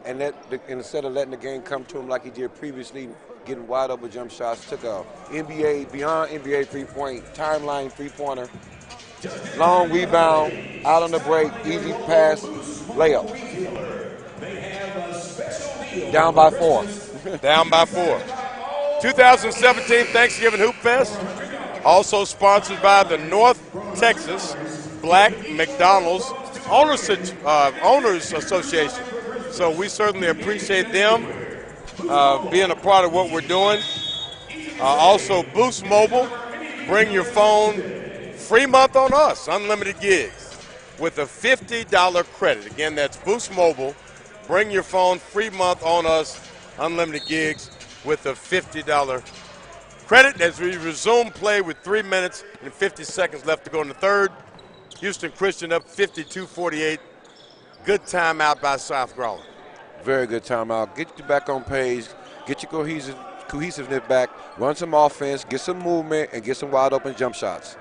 and instead of letting the game come to him like he did previously, getting wide open jump shots, took a beyond NBA 3-point, timeline 3-pointer. Long rebound, out on the break, easy pass, layup. Down by 4. Down by 4. 2017 Thanksgiving Hoopfest, also sponsored by the North Texas Black McDonald's Owners Association. So we certainly appreciate them being a part of what we're doing. Also, Boost Mobile, bring your phone Free month on us, unlimited gigs, with a $50 credit. Again, that's Boost Mobile. Bring your phone, free month on us, unlimited gigs, with a $50 credit as we resume play with 3 minutes and 50 seconds left to go in the third. Houston Christian up 52-48. Good timeout by South Garland. Very good timeout. Get you back on page. Get your cohesiveness back. Run some offense. Get some movement and get some wide open jump shots.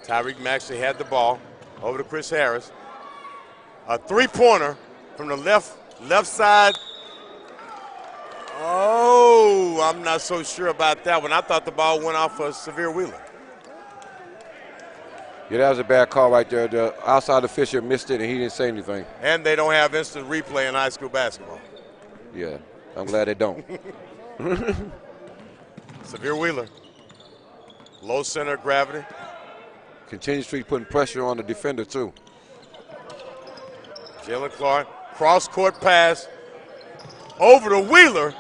Tyreek Maxey had the ball over to Chris Harris. A three-pointer from the left side. Oh, I'm not so sure about that one. I thought the ball went off for Severe Wheeler. Yeah, that was a bad call right there. The outside official missed it, and he didn't say anything. And they don't have instant replay in high school basketball. Yeah, I'm glad they don't. Severe Wheeler. Low center of gravity. Continuously putting pressure on the defender, too. Jalen Clark, cross-court pass over to Wheeler.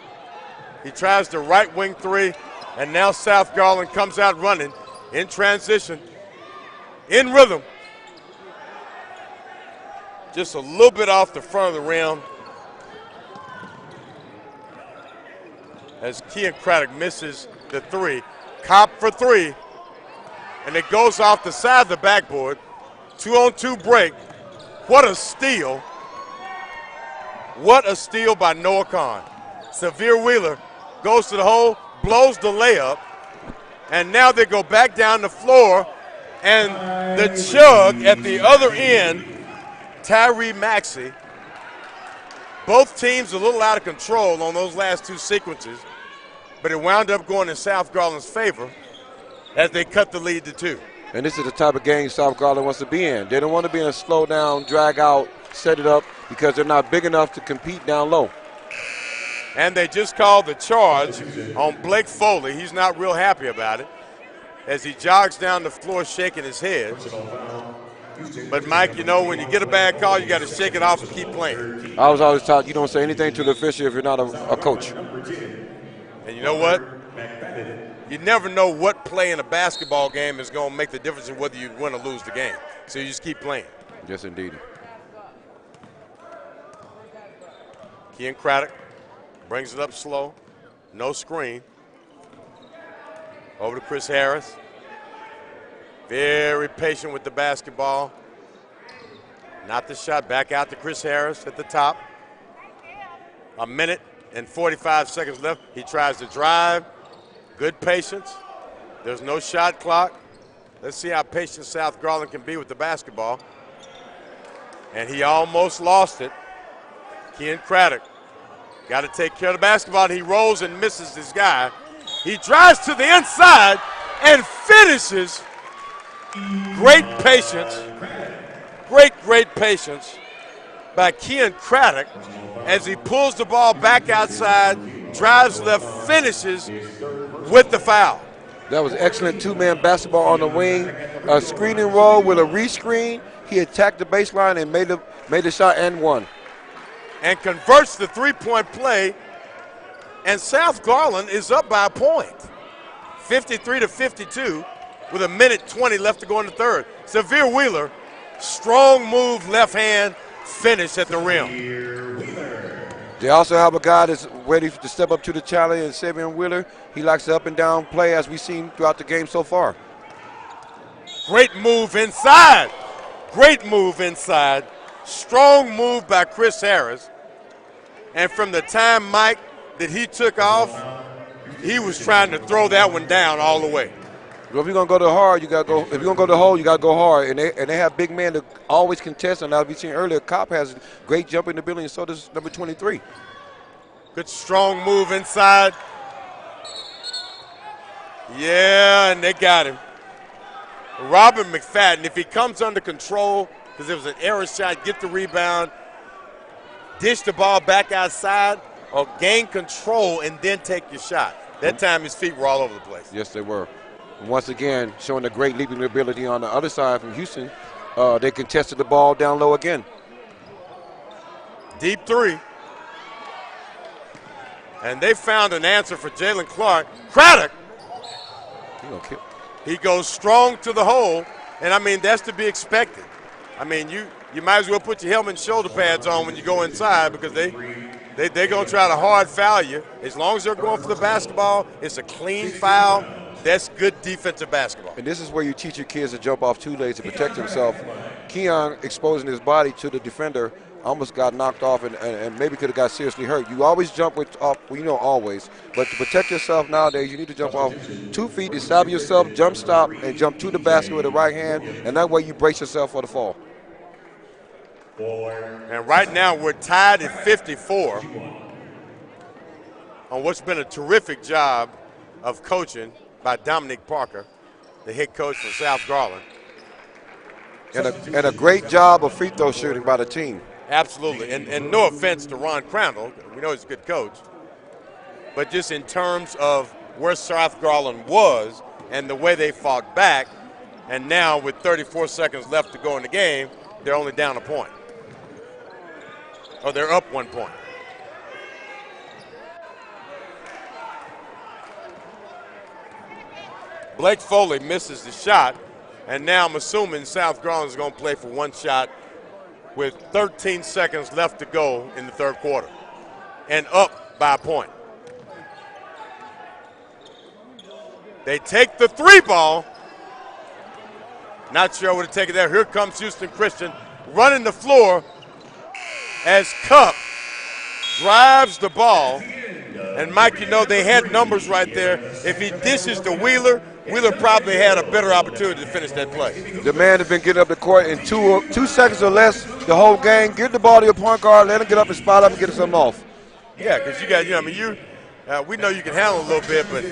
He tries the right wing three, and now South Garland comes out running in transition, in rhythm. Just a little bit off the front of the rim as Kean Craddock misses the three. Cop for three, and it goes off the side of the backboard. 2-on-2 break. What a steal. What a steal by Noah Kahn. Severe Wheeler goes to the hole, blows the layup, and now they go back down the floor, and the chug at the other end, Tyree Maxey. Both teams a little out of control on those last two sequences, but it wound up going in South Garland's favor as they cut the lead to 2. And this is the type of game South Garland wants to be in. They don't want to be in a slow down, drag out, set it up, because they're not big enough to compete down low. And they just called the charge on Blake Foley. He's not real happy about it as he jogs down the floor shaking his head. But, Mike, you know, when you get a bad call, you got to shake it off and keep playing. I was always taught you don't say anything to the official if you're not a coach. And you know what? You never know what play in a basketball game is going to make the difference in whether you win or lose the game. So you just keep playing. Yes, indeed. Kean Craddock brings it up slow. No screen. Over to Chris Harris. Very patient with the basketball. Not the shot. Back out to Chris Harris at the top. A minute and 45 seconds left. He tries to drive. Good patience. There's no shot clock. Let's see how patient South Garland can be with the basketball. And he almost lost it. Kean Craddock got to take care of the basketball. He rolls and misses his guy. He drives to the inside and finishes. Great patience. Great patience by Kean Craddock as he pulls the ball back outside, drives left, finishes with the foul. That was excellent two-man basketball on the wing. A screening roll with a rescreen. He attacked the baseline and made the shot and won. And converts the three-point play, and South Garland is up by a point. 53-52 with a minute 20 left to go in the third. Severe Wheeler, strong move, left hand, finish at the rim. They also have a guy that's ready to step up to the challenge, and Severe Wheeler. He likes the up and down play as we've seen throughout the game so far. Great move inside. Great move inside. Strong move by Chris Harris. And from the time, Mike, that he took off, he was trying to throw that one down all the way. Well, if you're gonna go to hard, you gotta go. If you're gonna go to hole, you gotta go hard. And they have big men that always contest. And as we seen earlier, Cobb has great jumping ability, and so does number 23. Good strong move inside. Yeah, and they got him. Robin McFadden, if he comes under control, because it was an error shot, get the rebound, dish the ball back outside, or gain control and then take your shot. That time his feet were all over the place. Yes, they were. And once again, showing a great leaping ability on the other side from Houston. They contested the ball down low again. Deep three. And they found an answer for Jalen Clark. Craddock. He goes strong to the hole, And, I mean, that's to be expected. I mean, you might as well put your helmet and shoulder pads on when you go inside because they're going to try to hard foul you. As long as they're going for the basketball, it's a clean foul. That's good defensive basketball. And this is where you teach your kids to jump off 2 legs to protect himself. Keon exposing his body to the defender almost got knocked off and maybe could have got seriously hurt. You always jump always. But to protect yourself nowadays, you need to jump off 2 feet, establish yourself, jump stop, and jump to the basket with the right hand, and that way you brace yourself for the fall. And right now we're tied at 54 on what's been a terrific job of coaching by Dominic Parker, the head coach for South Garland. And a great job of free throw shooting by the team. Absolutely. And no offense to Ron Crandall. We know he's a good coach. But just in terms of where South Garland was and the way they fought back, and now with 34 seconds left to go in the game, they're only down a point. Or they're up 1 point. Blake Foley misses the shot, and now I'm assuming South Garland is going to play for 1 shot with 13 seconds left to go in the third quarter and up by a point. They take the 3 ball. Not sure what to take it there. Here comes Houston Christian running the floor as Cup drives the ball. And, Mike, you know, they had numbers right there. If he dishes to Wheeler, Wheeler probably had a better opportunity to finish that play. The man has been getting up the court in 2 seconds or less the whole game. Get the ball to your point guard, let him get up and spot up and get something off. Yeah, because you got, we know you can handle a little bit, but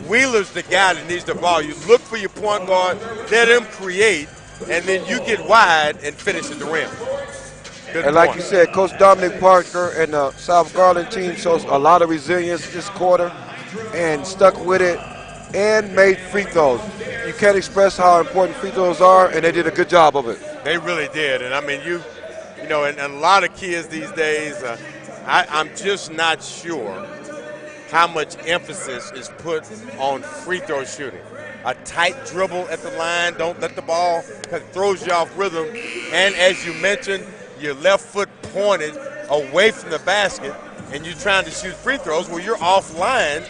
Wheeler's the guy that needs the ball. You look for your point guard, let him create, and then you get wide and finish at the rim. Good and point. like you said, Coach Dominic Parker and the South Garland team shows a lot of resilience this quarter and stuck with it and made free throws. You can't express how important free throws are, and they did a good job of it. They really did. And, I mean, and a lot of kids these days, I'm just not sure how much emphasis is put on free throw shooting. A tight dribble at the line, don't let the ball, because it throws you off rhythm. And as you mentioned, your left foot pointed away from the basket, and you're trying to shoot free throws where you're offline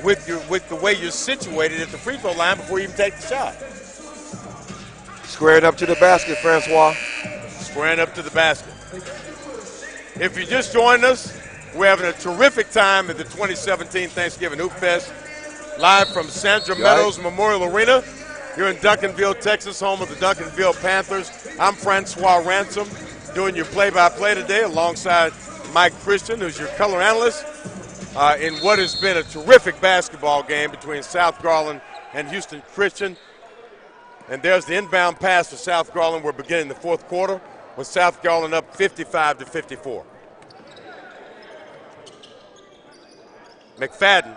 with the way you're situated at the free throw line before you even take the shot. Squaring up to the basket, Francois. Squaring up to the basket. If you just joined us, we're having a terrific time at the 2017 Thanksgiving Hoopfest, live from Sandra Meadows Memorial Arena here in Duncanville, Texas, home of the Duncanville Panthers. I'm Francois Ransom, doing your play-by-play today alongside Mike Christian, who's your color analyst, in what has been a terrific basketball game between South Garland and Houston Christian. And there's the inbound pass for South Garland. We're beginning the fourth quarter with South Garland up 55-54. McFadden.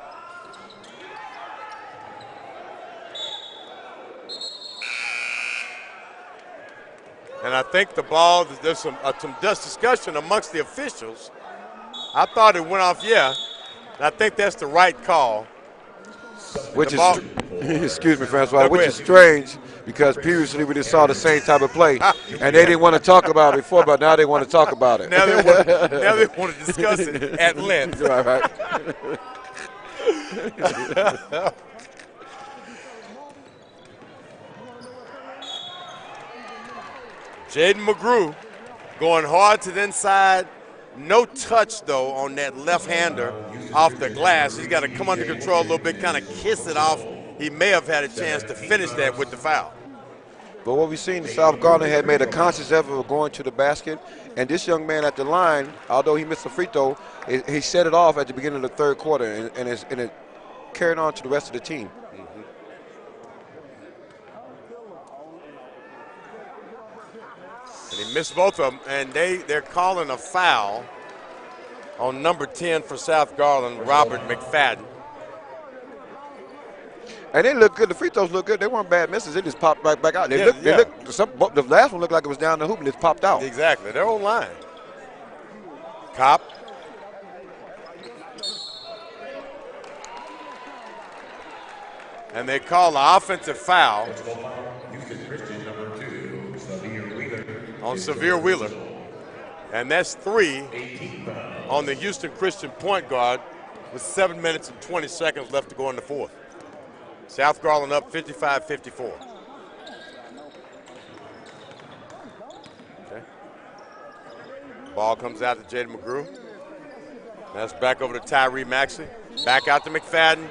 And I think the ball, there's some discussion amongst the officials. I thought it went off, yeah. And I think that's the right call. Which is, excuse me, Francois, which is strange because previously we just saw the same type of play, and they didn't want to talk about it before, but now they want to talk about it. Now they want to discuss it at length. Right. Jaden McGrew going hard to the inside. No touch, though, on that left-hander off the glass. He's got to come under control a little bit, kind of kiss it off. He may have had a chance to finish that with the foul. But what we've seen, South Garland had made a conscious effort of going to the basket, and this young man at the line, although he missed a free throw, he set it off at the beginning of the third quarter, and it carried on to the rest of the team. And he missed both of them, and they're calling a foul on number 10 for South Garland, Robert McFadden. And they look good. The free throws look good. They weren't bad misses. They just popped right back out. The last one looked like it was down the hoop and it popped out. Exactly. They're on line. Cop. And they call the offensive foul Houston Christian number 2, Severe Wheeler. On Severe Wheeler. And that's 3 18 fouls. on the Houston Christian point guard with 7 minutes and 20 seconds left to go in the fourth. South Garland up 55-54. Okay. Ball comes out to Jaden McGrew. That's back over to Tyree Maxey. Back out to McFadden.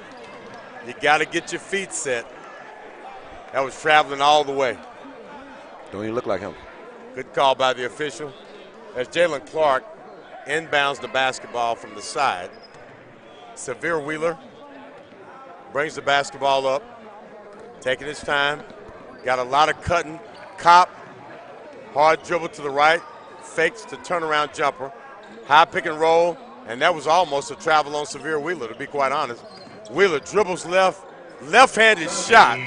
You got to get your feet set. That was traveling all the way. Don't even look like him. Good call by the official. As Jalen Clark inbounds the basketball from the side. Severe Wheeler brings the basketball up, taking his time. Got a lot of cutting. Cop, hard dribble to the right, fakes the turnaround jumper. High pick and roll, and that was almost a travel on Severe Wheeler, to be quite honest. Wheeler dribbles left, left-handed shot.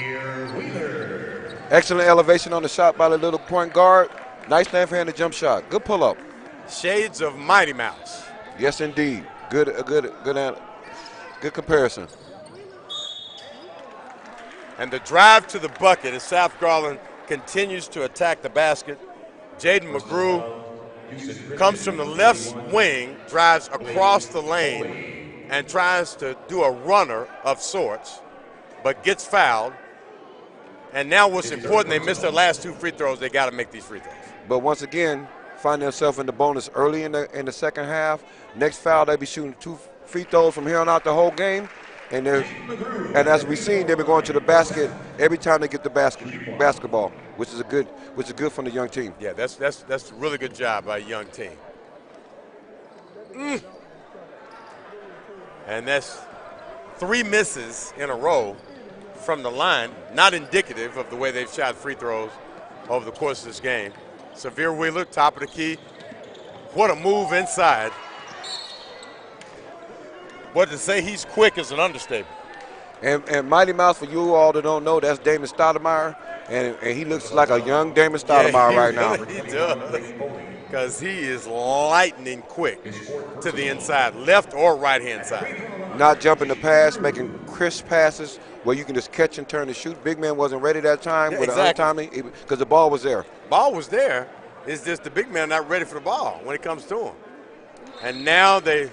Excellent elevation on the shot by the little point guard. Nice left-handed jump shot. Good pull-up. Shades of Mighty Mouse. Yes, indeed. Good comparison. And the drive to the bucket as South Garland continues to attack the basket. Jaden McGrew comes from the left wing, drives across the lane, and tries to do a runner of sorts, but gets fouled. And now what's important, they missed their last 2 free throws. They got to make these free throws. But once again, find themselves in the bonus early in the second half. Next foul, they'll be shooting 2 free throws from here on out the whole game. And as we've seen, they've been going to the basket every time they get the basketball, which is good from the young team. Yeah, that's a really good job by a young team. And that's 3 misses in a row from the line, not indicative of the way they've shot free throws over the course of this game. Severe Wheeler, top of the key. What a move inside. But to say he's quick is an understatement. And Mighty Mouse, for you all that don't know, that's Damon Stoudamire, and he looks like a young Damon Stoudamire right now. He does, because he is lightning quick to the inside, left or right-hand side. Not jumping the pass, making crisp passes where you can just catch and turn and shoot. Big man wasn't ready that time with an untimely, because the ball was there. Ball was there. It's just the big man not ready for the ball when it comes to him. And now the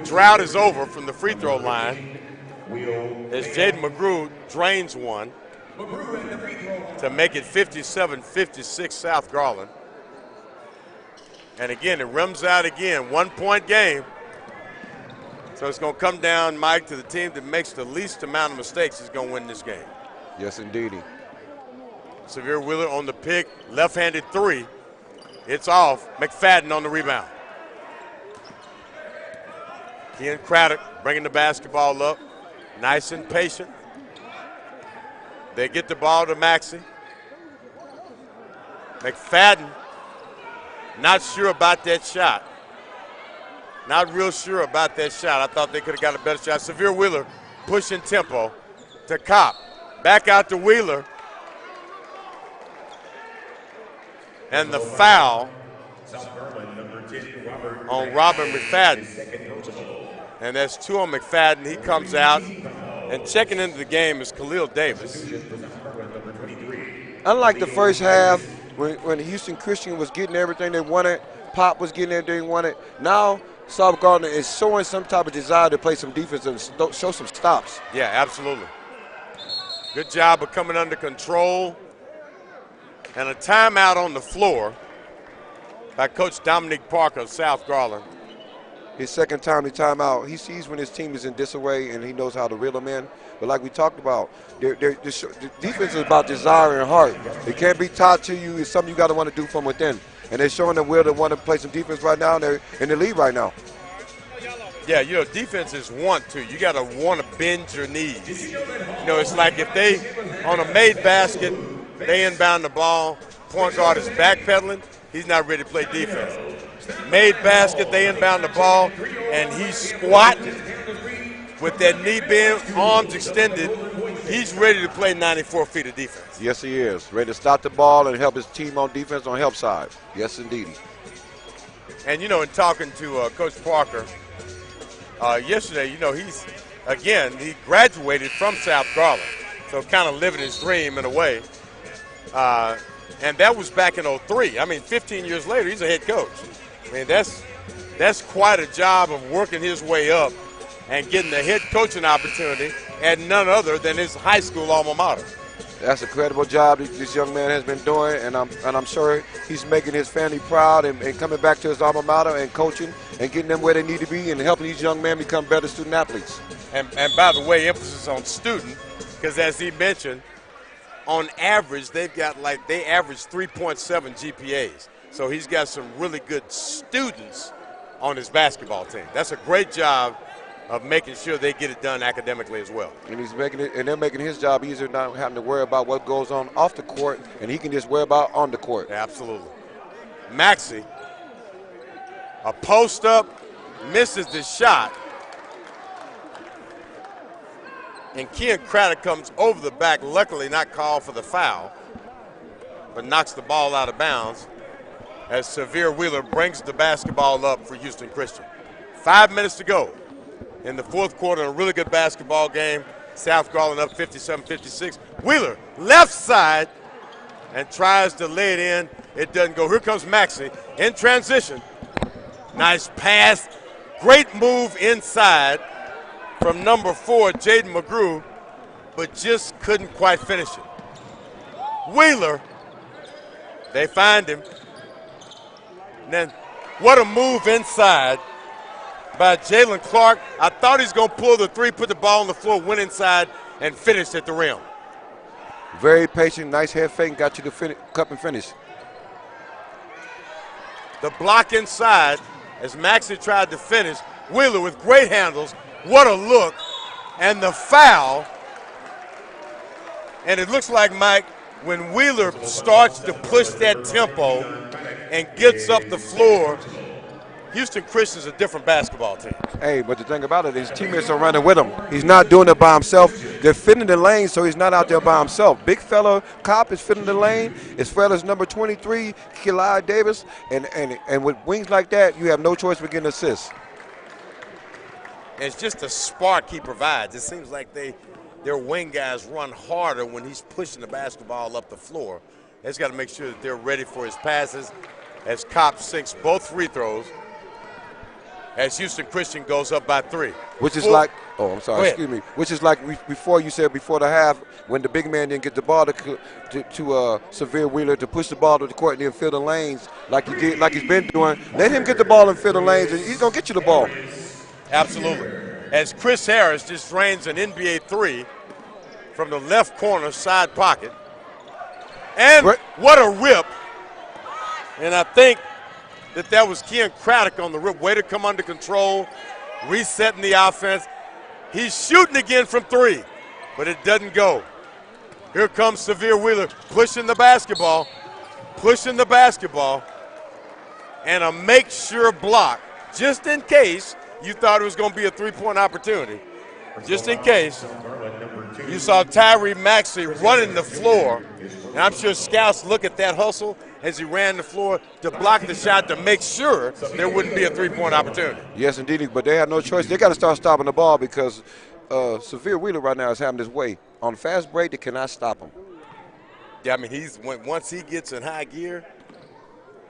drought is over from the free throw line as Jaden McGrew drains one to make it 57-56 South Garland. And again, it rims out again, 1-point game. So it's going to come down, Mike, to the team that makes the least amount of mistakes is going to win this game. Yes, indeedy. Severe Wheeler on the pick, left-handed 3. It's off. McFadden on the rebound. Kean Craddock bringing the basketball up, nice and patient. They get the ball to Maxey. McFadden, not sure about that shot. Not real sure about that shot. I thought they could have got a better shot. Severe Wheeler pushing tempo to Kopp. Back out to Wheeler. And the foul on Robin McFadden. And that's 2 on McFadden. He comes out. And checking into the game is Khalil Davis. Unlike the first half, when Houston Christian was getting everything they wanted, Pop was getting everything they wanted, now South Garland is showing some type of desire to play some defense and show some stops. Yeah, absolutely. Good job of coming under control. And a timeout on the floor by Coach Dominique Parker of South Garland. His second time to timeout. He sees when his team is in disarray and he knows how to reel them in. But like we talked about, the defense is about desire and heart. It can't be taught to you. It's something you got to want to do from within. And they're showing the will to want to play some defense right now, and they're in the lead right now. Yeah, defenses want to. You got to want to bend your knees. It's like if they, on a made basket, they inbound the ball, point guard is backpedaling, he's not ready to play defense. Made basket, they inbound the ball, and he's squatting with that knee bent, arms extended. He's ready to play 94 feet of defense. Yes, he is. Ready to stop the ball and help his team on defense on help side. Yes, indeed. And, in talking to Coach Parker yesterday, he graduated from South Garland. So kind of living his dream in a way. And that was back in 03. I mean, 15 years later, he's a head coach. I mean, that's quite a job of working his way up and getting the head coaching opportunity at none other than his high school alma mater. That's a credible job this young man has been doing, and I'm sure he's making his family proud and coming back to his alma mater and coaching and getting them where they need to be and helping these young men become better student athletes. And by the way, emphasis on student, because as he mentioned, on average, they average 3.7 GPAs. So he's got some really good students on his basketball team. That's a great job of making sure they get it done academically as well. And they're making his job easier, not having to worry about what goes on off the court, and he can just worry about on the court. Absolutely. Maxey, a post up, misses the shot. And Keon Craddock comes over the back, luckily not called for the foul, but knocks the ball out of bounds as Severe Wheeler brings the basketball up for Houston Christian. 5 minutes to go in the fourth quarter, a really good basketball game. South Garland up 57-56. Wheeler, left side, and tries to lay it in. It doesn't go. Here comes Maxey in transition. Nice pass. Great move inside from number 4, Jaden McGrew, but just couldn't quite finish it. Wheeler, they find him. And then what a move inside by Jalen Clark. I thought he was going to pull the three, put the ball on the floor, went inside, and finished at the rim. Very patient, nice head fake, got you the cup and finish. The block inside as Maxey tried to finish. Wheeler with great handles. What a look. And the foul. And it looks like, Mike, when Wheeler starts to push that tempo and gets up the floor, Houston Christian's a different basketball team. Hey, but the thing about it is teammates are running with him. He's not doing it by himself. They're fitting the lane, so he's not out there by himself. Big fella, Cobb is fitting the lane, as well as number 23, Keli Davis. And with wings like that, you have no choice but getting assists. It's just a spark he provides. It seems like their wing guys run harder when he's pushing the basketball up the floor. They've got to make sure that they're ready for his passes as Cobb sinks both free throws as Houston Christian goes up by 3. Which is like, excuse me. Which is like before you said before the half when the big man didn't get the ball to Severe Wheeler to push the ball to the court and then fill the lanes like he did, like he's been doing. Let him get the ball and fill the lanes, and he's gonna get you the ball. Absolutely. As Chris Harris just drains an NBA 3 from the left corner side pocket. And what a rip. And I think that was Keon Craddock on the rip. Way to come under control, resetting the offense. He's shooting again from 3, but it doesn't go. Here comes Severe Wheeler pushing the basketball, and a make-sure block just in case you thought it was going to be a three-point opportunity. Just in case, you saw Tyree Maxey running the floor, and I'm sure scouts look at that hustle as he ran the floor to block the shot to make sure there wouldn't be a three-point opportunity. Yes, indeed, but they have no choice. They got to start stopping the ball because Severe Wheeler right now is having his way. On the fast break, they cannot stop him. Yeah, I mean, once he gets in high gear,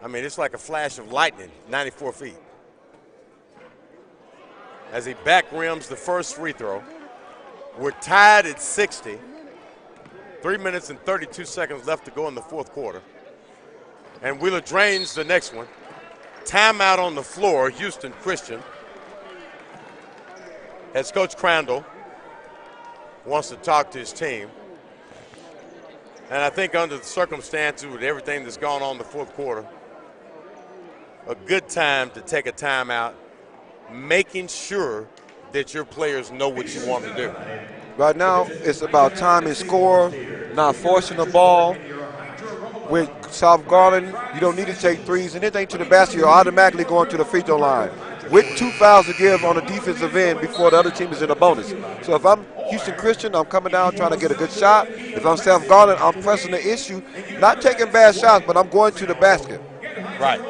I mean, it's like a flash of lightning, 94 feet. As he back rims the first free throw. We're tied at 60. 3 minutes and 32 seconds left to go in the fourth quarter. And Wheeler drains the next one. Timeout on the floor, Houston Christian. As Coach Crandall wants to talk to his team. And I think under the circumstances with everything that's gone on in the fourth quarter, a good time to take a timeout, making sure that your players know what you want to do. Right now, it's about time and score, not forcing the ball. With South Garland, you don't need to take threes. Anything to the basket, you're automatically going to the free throw line. With 2 fouls to give on the defensive end before the other team is in a bonus. So if I'm Houston Christian, I'm coming down trying to get a good shot. If I'm South Garland, I'm pressing the issue, not taking bad shots, but I'm going to the basket. Right.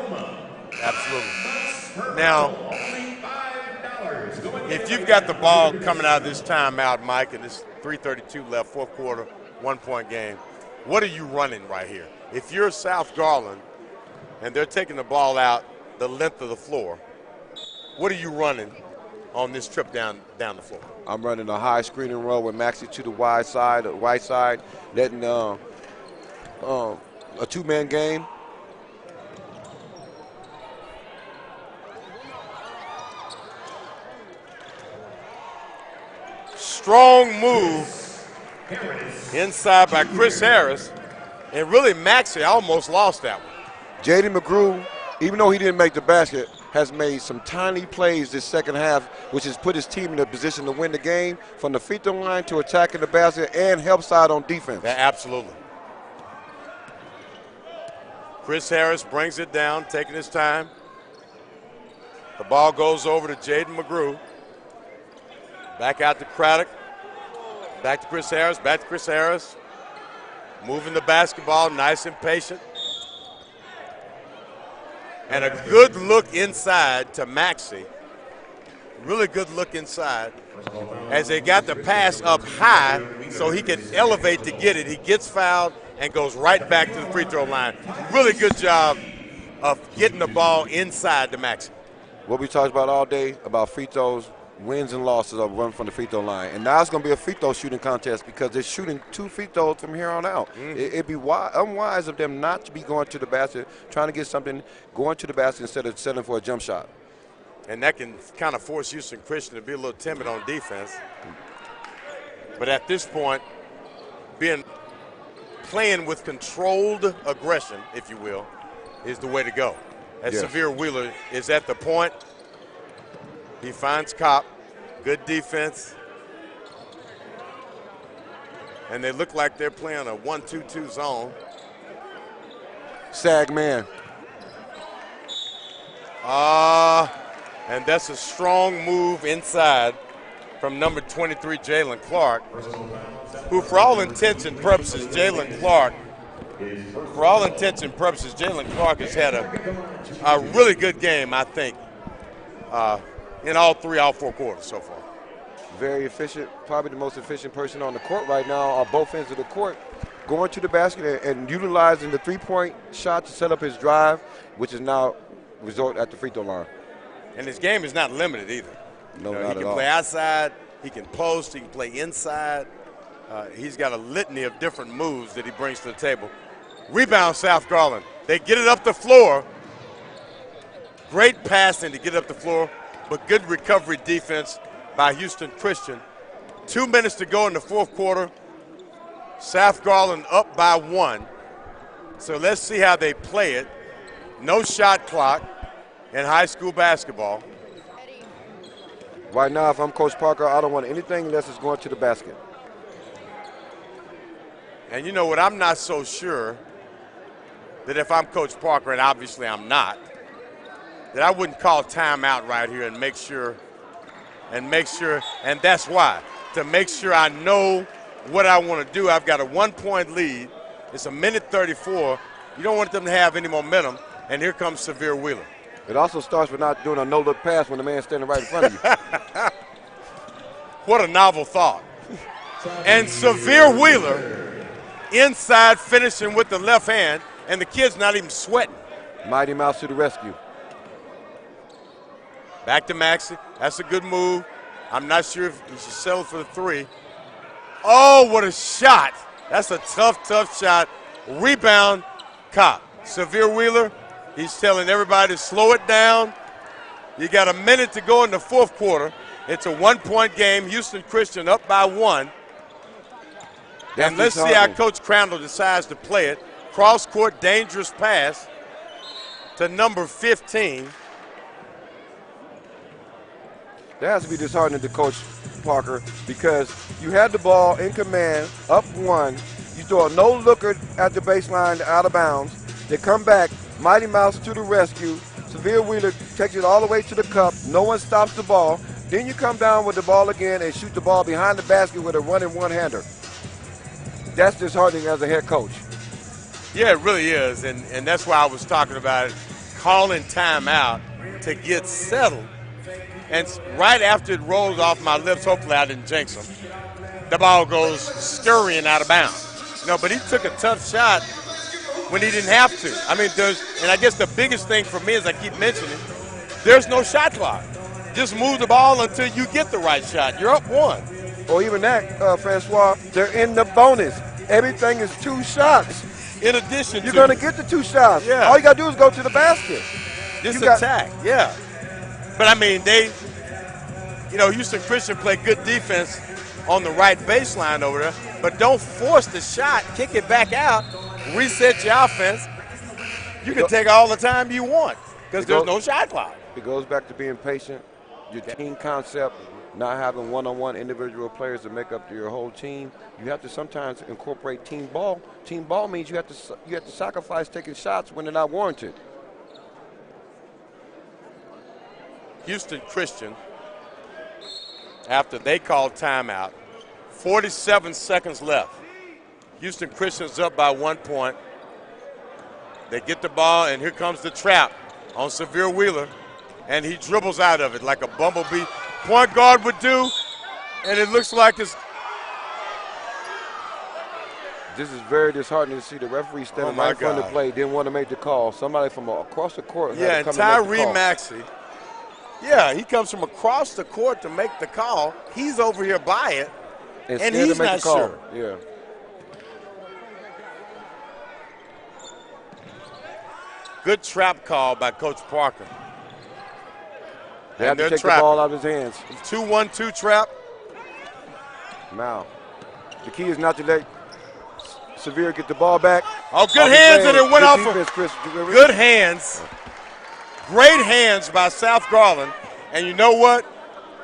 Absolutely. Now, if you've got the ball coming out of this timeout, Mike, and it's 3:32 left, fourth quarter, 1-point game, what are you running right here? If you're South Garland and they're taking the ball out the length of the floor, what are you running on this trip down the floor? I'm running a high screening roll with Maxey to the wide side, letting a two-man game. Strong move inside by Chris Harris, and really Maxey almost lost that one. Jaden McGrew, even though he didn't make the basket, has made some tiny plays this second half, which has put his team in a position to win the game from the free throw line to attacking the basket and help side on defense. Yeah, absolutely. Chris Harris brings it down, taking his time. The ball goes over to Jaden McGrew. Back out to Craddock. Back to Chris Harris, back to Chris Harris. Moving the basketball, nice and patient. And a good look inside to Maxey. Really good look inside. As they got the pass up high so he can elevate to get it. He gets fouled and goes right back to the free throw line. Really good job of getting the ball inside to Maxey. What we talked about all day about free throws, wins and losses of run from the free throw line. And now it's going to be a free throw shooting contest because they're shooting 2 free throws from here on out. It'd be unwise of them not to be going to the basket, trying to get something, going to the basket instead of settling for a jump shot. And that can kind of force Houston Christian to be a little timid on defense. But at this point, playing with controlled aggression, if you will, is the way to go. As Yes. Severe Wheeler is at the point. He finds Kopp. Good defense. And they look like they're playing a 1-2-2 zone. Sag man. And that's a strong move inside from number 23, Jalen Clark, who for all intents and purposes, Jalen Clark has had a really good game, I think, in all 4 quarters so far. Very efficient, probably the most efficient person on the court right now on both ends of the court, going to the basket and utilizing the three-point shot to set up his drive, which is now resort at the free throw line. And his game is not limited either. No, not he at can all. play outside, he can post, he can play inside. He's got a litany of different moves that he brings to the table. Rebound, South Garland. They get it up the floor. Great passing to get up the floor, but good recovery defense by Houston Christian. 2 minutes to go in the fourth quarter. South Garland up by 1. So let's see how they play it. No shot clock in high school basketball. Right now, if I'm Coach Parker, I don't want anything unless it's going to the basket. And you know what, I'm not so sure that if I'm Coach Parker, and obviously I'm not, that I wouldn't call timeout right here and make sure, and that's why, to make sure I know what I want to do. I've got a 1-point lead. It's a minute 34. You don't want them to have any momentum, and here comes Severe Wheeler. It also starts with not doing a no-look pass when the man's standing right in front of you. What a novel thought. And Severe Wheeler inside finishing with the left hand, and the kid's not even sweating. Mighty Mouse to the rescue. Back to Maxey. That's a good move. I'm not sure if he should settle for the 3. Oh, what a shot. That's a tough shot. Rebound, Kopp. Severe Wheeler, he's telling everybody to slow it down. You got a minute to go in the fourth quarter. It's a 1-point game. Houston Christian up by 1. And let's see how Coach Crandall decides to play it. Cross-court dangerous pass to number 15. That has to be disheartening to Coach Parker because you had the ball in command, up 1. You throw a no-looker at the baseline out of bounds. They come back, Mighty Mouse to the rescue. Severe Wheeler takes it all the way to the cup. No one stops the ball. Then you come down with the ball again and shoot the ball behind the basket with a running one-hander. That's disheartening as a head coach. Yeah, it really is, and that's why I was talking about it, calling timeout to get settled And right after it rolls off my lips, hopefully I didn't jinx him, the ball goes scurrying out of bounds. No, but he took a tough shot when he didn't have to. I mean, and I guess the biggest thing for me, as I keep mentioning, there's no shot clock. Just move the ball until you get the right shot. You're up 1. Or even that, Francois, they're in the bonus. Everything is 2 shots. In addition You're going to get the 2 shots. Yeah. All you got to do is go to the basket. Just attack, yeah. But, I mean, Houston Christian played good defense on the right baseline over there, but don't force the shot. Kick it back out, reset your offense. You can take all the time you want because there's no shot clock. It goes back to being patient, your team concept, not having one-on-one individual players to make up your whole team. You have to sometimes incorporate team ball. Team ball means you have to sacrifice taking shots when they're not warranted. Houston Christian, after they called timeout, 47 seconds left. Houston Christian's up by 1 point. They get the ball, and here comes the trap on Severe Wheeler, and he dribbles out of it like a bumblebee point guard would do, and it looks like it's. This is very disheartening to see the referee standing right in front of the play, didn't want to make the call. Somebody from across the court yeah, had to and come and make the call. Tyree Maxey. Yeah, he comes from across the court to make the call. He's over here by it, and he's not sure. Yeah. Good trap call by Coach Parker. They have to take the ball out of his hands. 2-1-2 trap. Now, the key is not to let Severe get the ball back. Oh, good hands, and it went off of good hands. Great hands by South Garland. And you know what?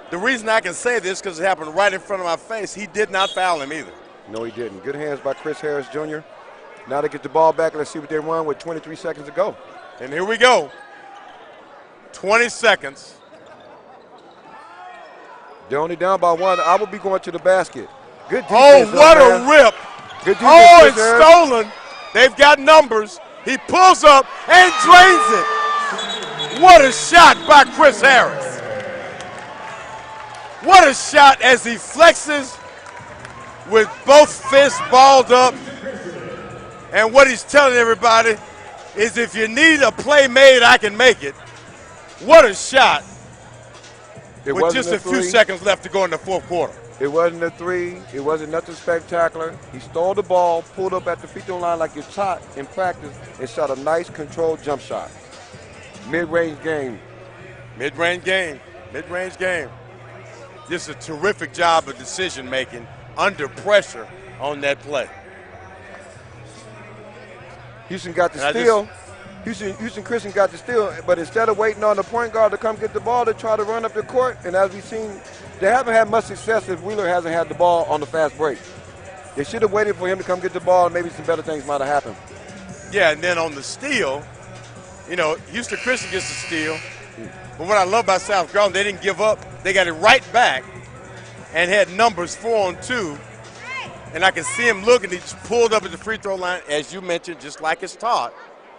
The reason I can say this because it happened right in front of my face, he did not foul him either. No, he didn't. Good hands by Chris Harris, Jr. Now they get the ball back. Let's see what they run with 23 seconds to go. And here we go. 20 seconds. They're only down by 1. I will be going to the basket. Good defense. Oh, what a rip. Good defense, oh, it's stolen. They've got numbers. He pulls up and drains it. What a shot by Chris Harris. What a shot as he flexes with both fists balled up. And what he's telling everybody is if you need a play made, I can make it. What a shot. With just a few seconds left to go in the fourth quarter. It wasn't a 3. It wasn't nothing spectacular. He stole the ball, pulled up at the free throw line like you're taught in practice, and shot a nice controlled jump shot. Mid-range game. Mid-range game. Mid-range game. Just a terrific job of decision-making under pressure on that play. Houston got the steal. Houston Christian got the steal, but instead of waiting on the point guard to come get the ball, they try to run up the court, and as we've seen, they haven't had much success if Wheeler hasn't had the ball on the fast break. They should have waited for him to come get the ball, and maybe some better things might have happened. Yeah, and then on the steal, Houston Christian gets the steal, but what I love about South Garland, they didn't give up. They got it right back and had numbers 4 on 2, and I can see him looking. He just pulled up at the free throw line, as you mentioned, just like it's taught,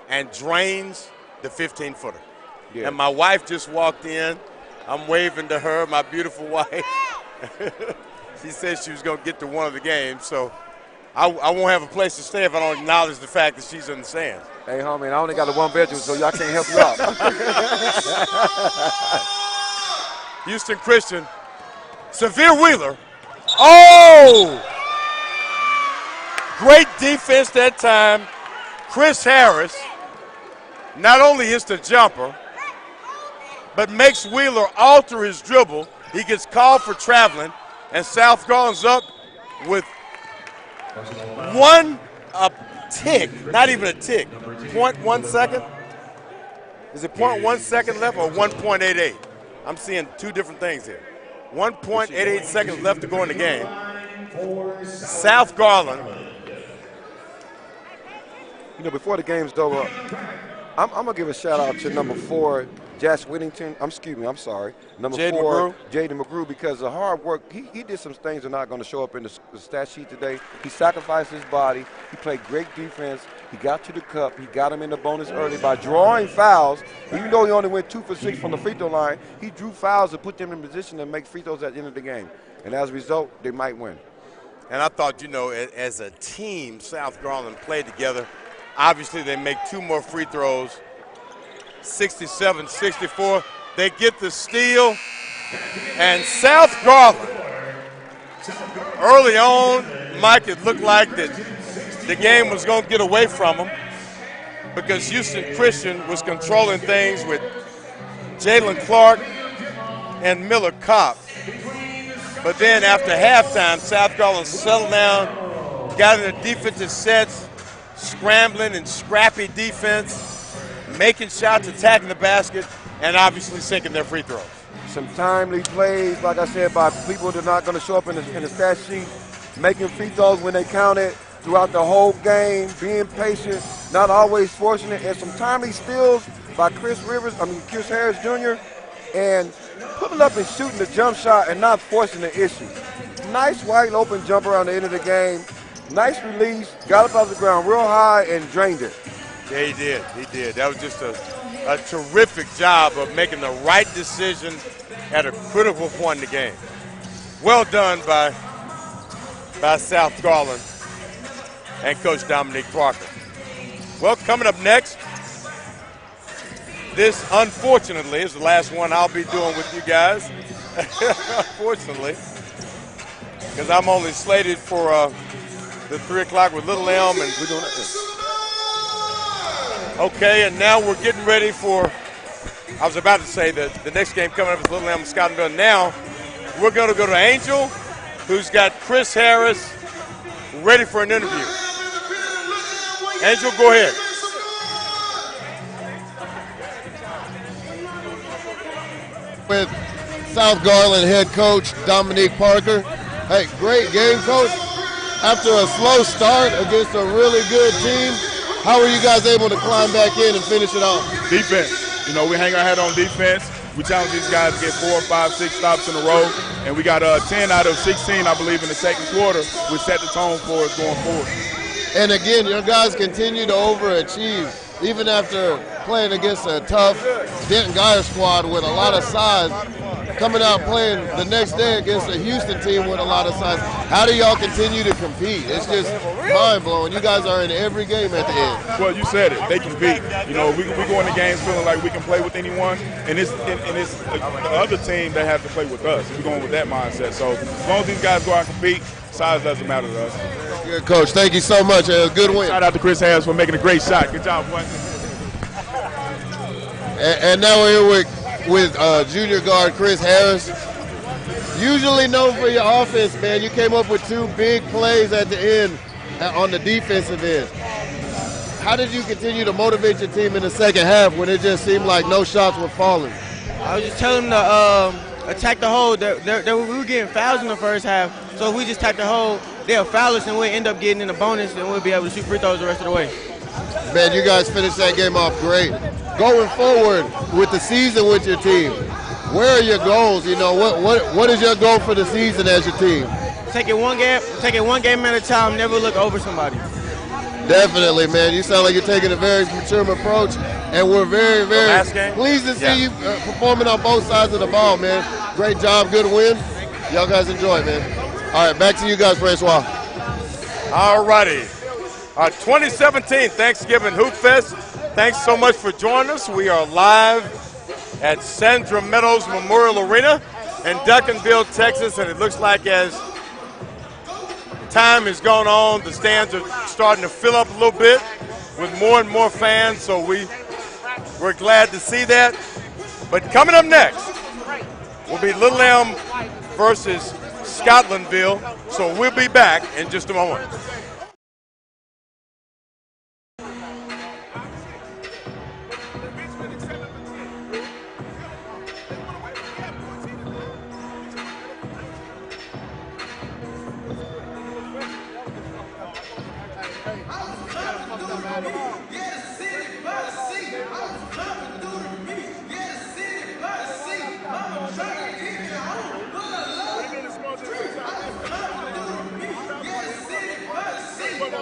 and drains the 15-footer. Yeah. And my wife just walked in. I'm waving to her, my beautiful wife. She said she was going to get to one of the games, so I won't have a place to stay if I don't acknowledge the fact that she's in the stands. Hey, homie, I only got a 1-bedroom, so y'all can't help you out. Houston Christian, Severe Wheeler. Oh! Great defense that time. Chris Harris not only hits the jumper, but makes Wheeler alter his dribble. He gets called for traveling, and South Garland's up with a tick, not even a tick, 0.1 second. Is it 0.1 second left or 1.88? I'm seeing two different things here. 1.88 seconds left to go in the game. South Garland. Before the game's over, I'm going to give a shout out to number 4, Josh Whittington. I'm sorry. Number Jaden 4, McGrew. Jaden McGrew, because the hard work, he did some things that are not going to show up in the stat sheet today. He sacrificed his body. He played great defense. He got to the cup. He got him in the bonus early by drawing fouls. Even though he only went 2 for 6 from the free throw line, he drew fouls to put them in position to make free throws at the end of the game. And as a result, they might win. And I thought, as a team, South Garland played together. Obviously, they make 2 more free throws, 67-64. They get the steal, and South Garland, early on, Mike, it looked like that the game was going to get away from them because Houston Christian was controlling things with Jalen Clark and Miller Kopp. But then after halftime, South Garland settled down, got in the defensive sets, scrambling and scrappy defense, making shots, attacking the basket, and obviously sinking their free throws. Some timely plays, like I said, by people that are not going to show up in the stat sheet, making free throws when they counted throughout the whole game, being patient, not always forcing it, and some timely steals by Chris Harris Jr., and pulling up and shooting the jump shot and not forcing the issue. Nice wide open jumper on the end of the game. Nice release, got up off the ground real high and drained it. Yeah, he did. He did. That was just a terrific job of making the right decision at a critical point in the game. Well done by South Garland and Coach Dominique Parker. Well, coming up next, this, unfortunately, is the last one I'll be doing with you guys. Unfortunately, because I'm only slated for the 3 o'clock with Little Elm, and we're doing it. Okay, and now we're getting ready for, I was about to say that the next game coming up is Little Elm and Scotlandville. Now we're going to go to Angel, who's got Chris Harris ready for an interview. Angel, go ahead. With South Garland head coach Dominique Parker. Hey, great game, coach. After a slow start against a really good team, how were you guys able to climb back in and finish it off? Defense. We hang our hat on defense. We challenge these guys to get 4, 5, 6 stops in a row, and we got 10 out of 16, I believe, in the second quarter, which set the tone for us going forward. And again, your guys continue to overachieve, even after playing against a tough Denton Geyer squad with a lot of size, coming out playing the next day against a Houston team with a lot of size. How do y'all continue to compete? It's just mind-blowing. You guys are in every game at the end. Well, you said it. They compete. We go into games feeling like we can play with anyone, and it's the other team that has to play with us. We're going with that mindset. So as long as these guys go out and compete, size doesn't matter to us. Good, Coach. Thank you so much. Good win. Shout out to Chris Harris for making a great shot. Good job, boy. And now we're here with junior guard Chris Harris. Usually known for your offense, man. You came up with 2 big plays at the end on the defensive end. How did you continue to motivate your team in the second half when it just seemed like no shots were falling? I was just telling them to attack the hole. We were getting fouls in the first half, so if we just attack the hole, they'll foul us and we'll end up getting in the bonus and we'll be able to shoot free throws the rest of the way. Man, you guys finished that game off great. Going forward with the season with your team, where are your goals? What is your goal for the season as your team? Take it one game at a time, never look over somebody. Definitely, man. You sound like you're taking a very mature approach, and we're very, very pleased to see you performing on both sides of the ball, man. Great job, good win. Y'all guys enjoy, man. All right, back to you guys, Francois. All righty. Our 2017 Thanksgiving Hoopfest. Thanks so much for joining us. We are live at Sandra Meadows Memorial Arena in Duncanville, Texas, and it looks like as time has gone on, the stands are starting to fill up a little bit with more and more fans, so we're glad to see that. But coming up next will be Little Elm versus Scotlandville, so we'll be back in just a moment.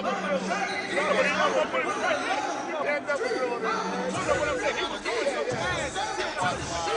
That's what I'm saying. He was doing so fast.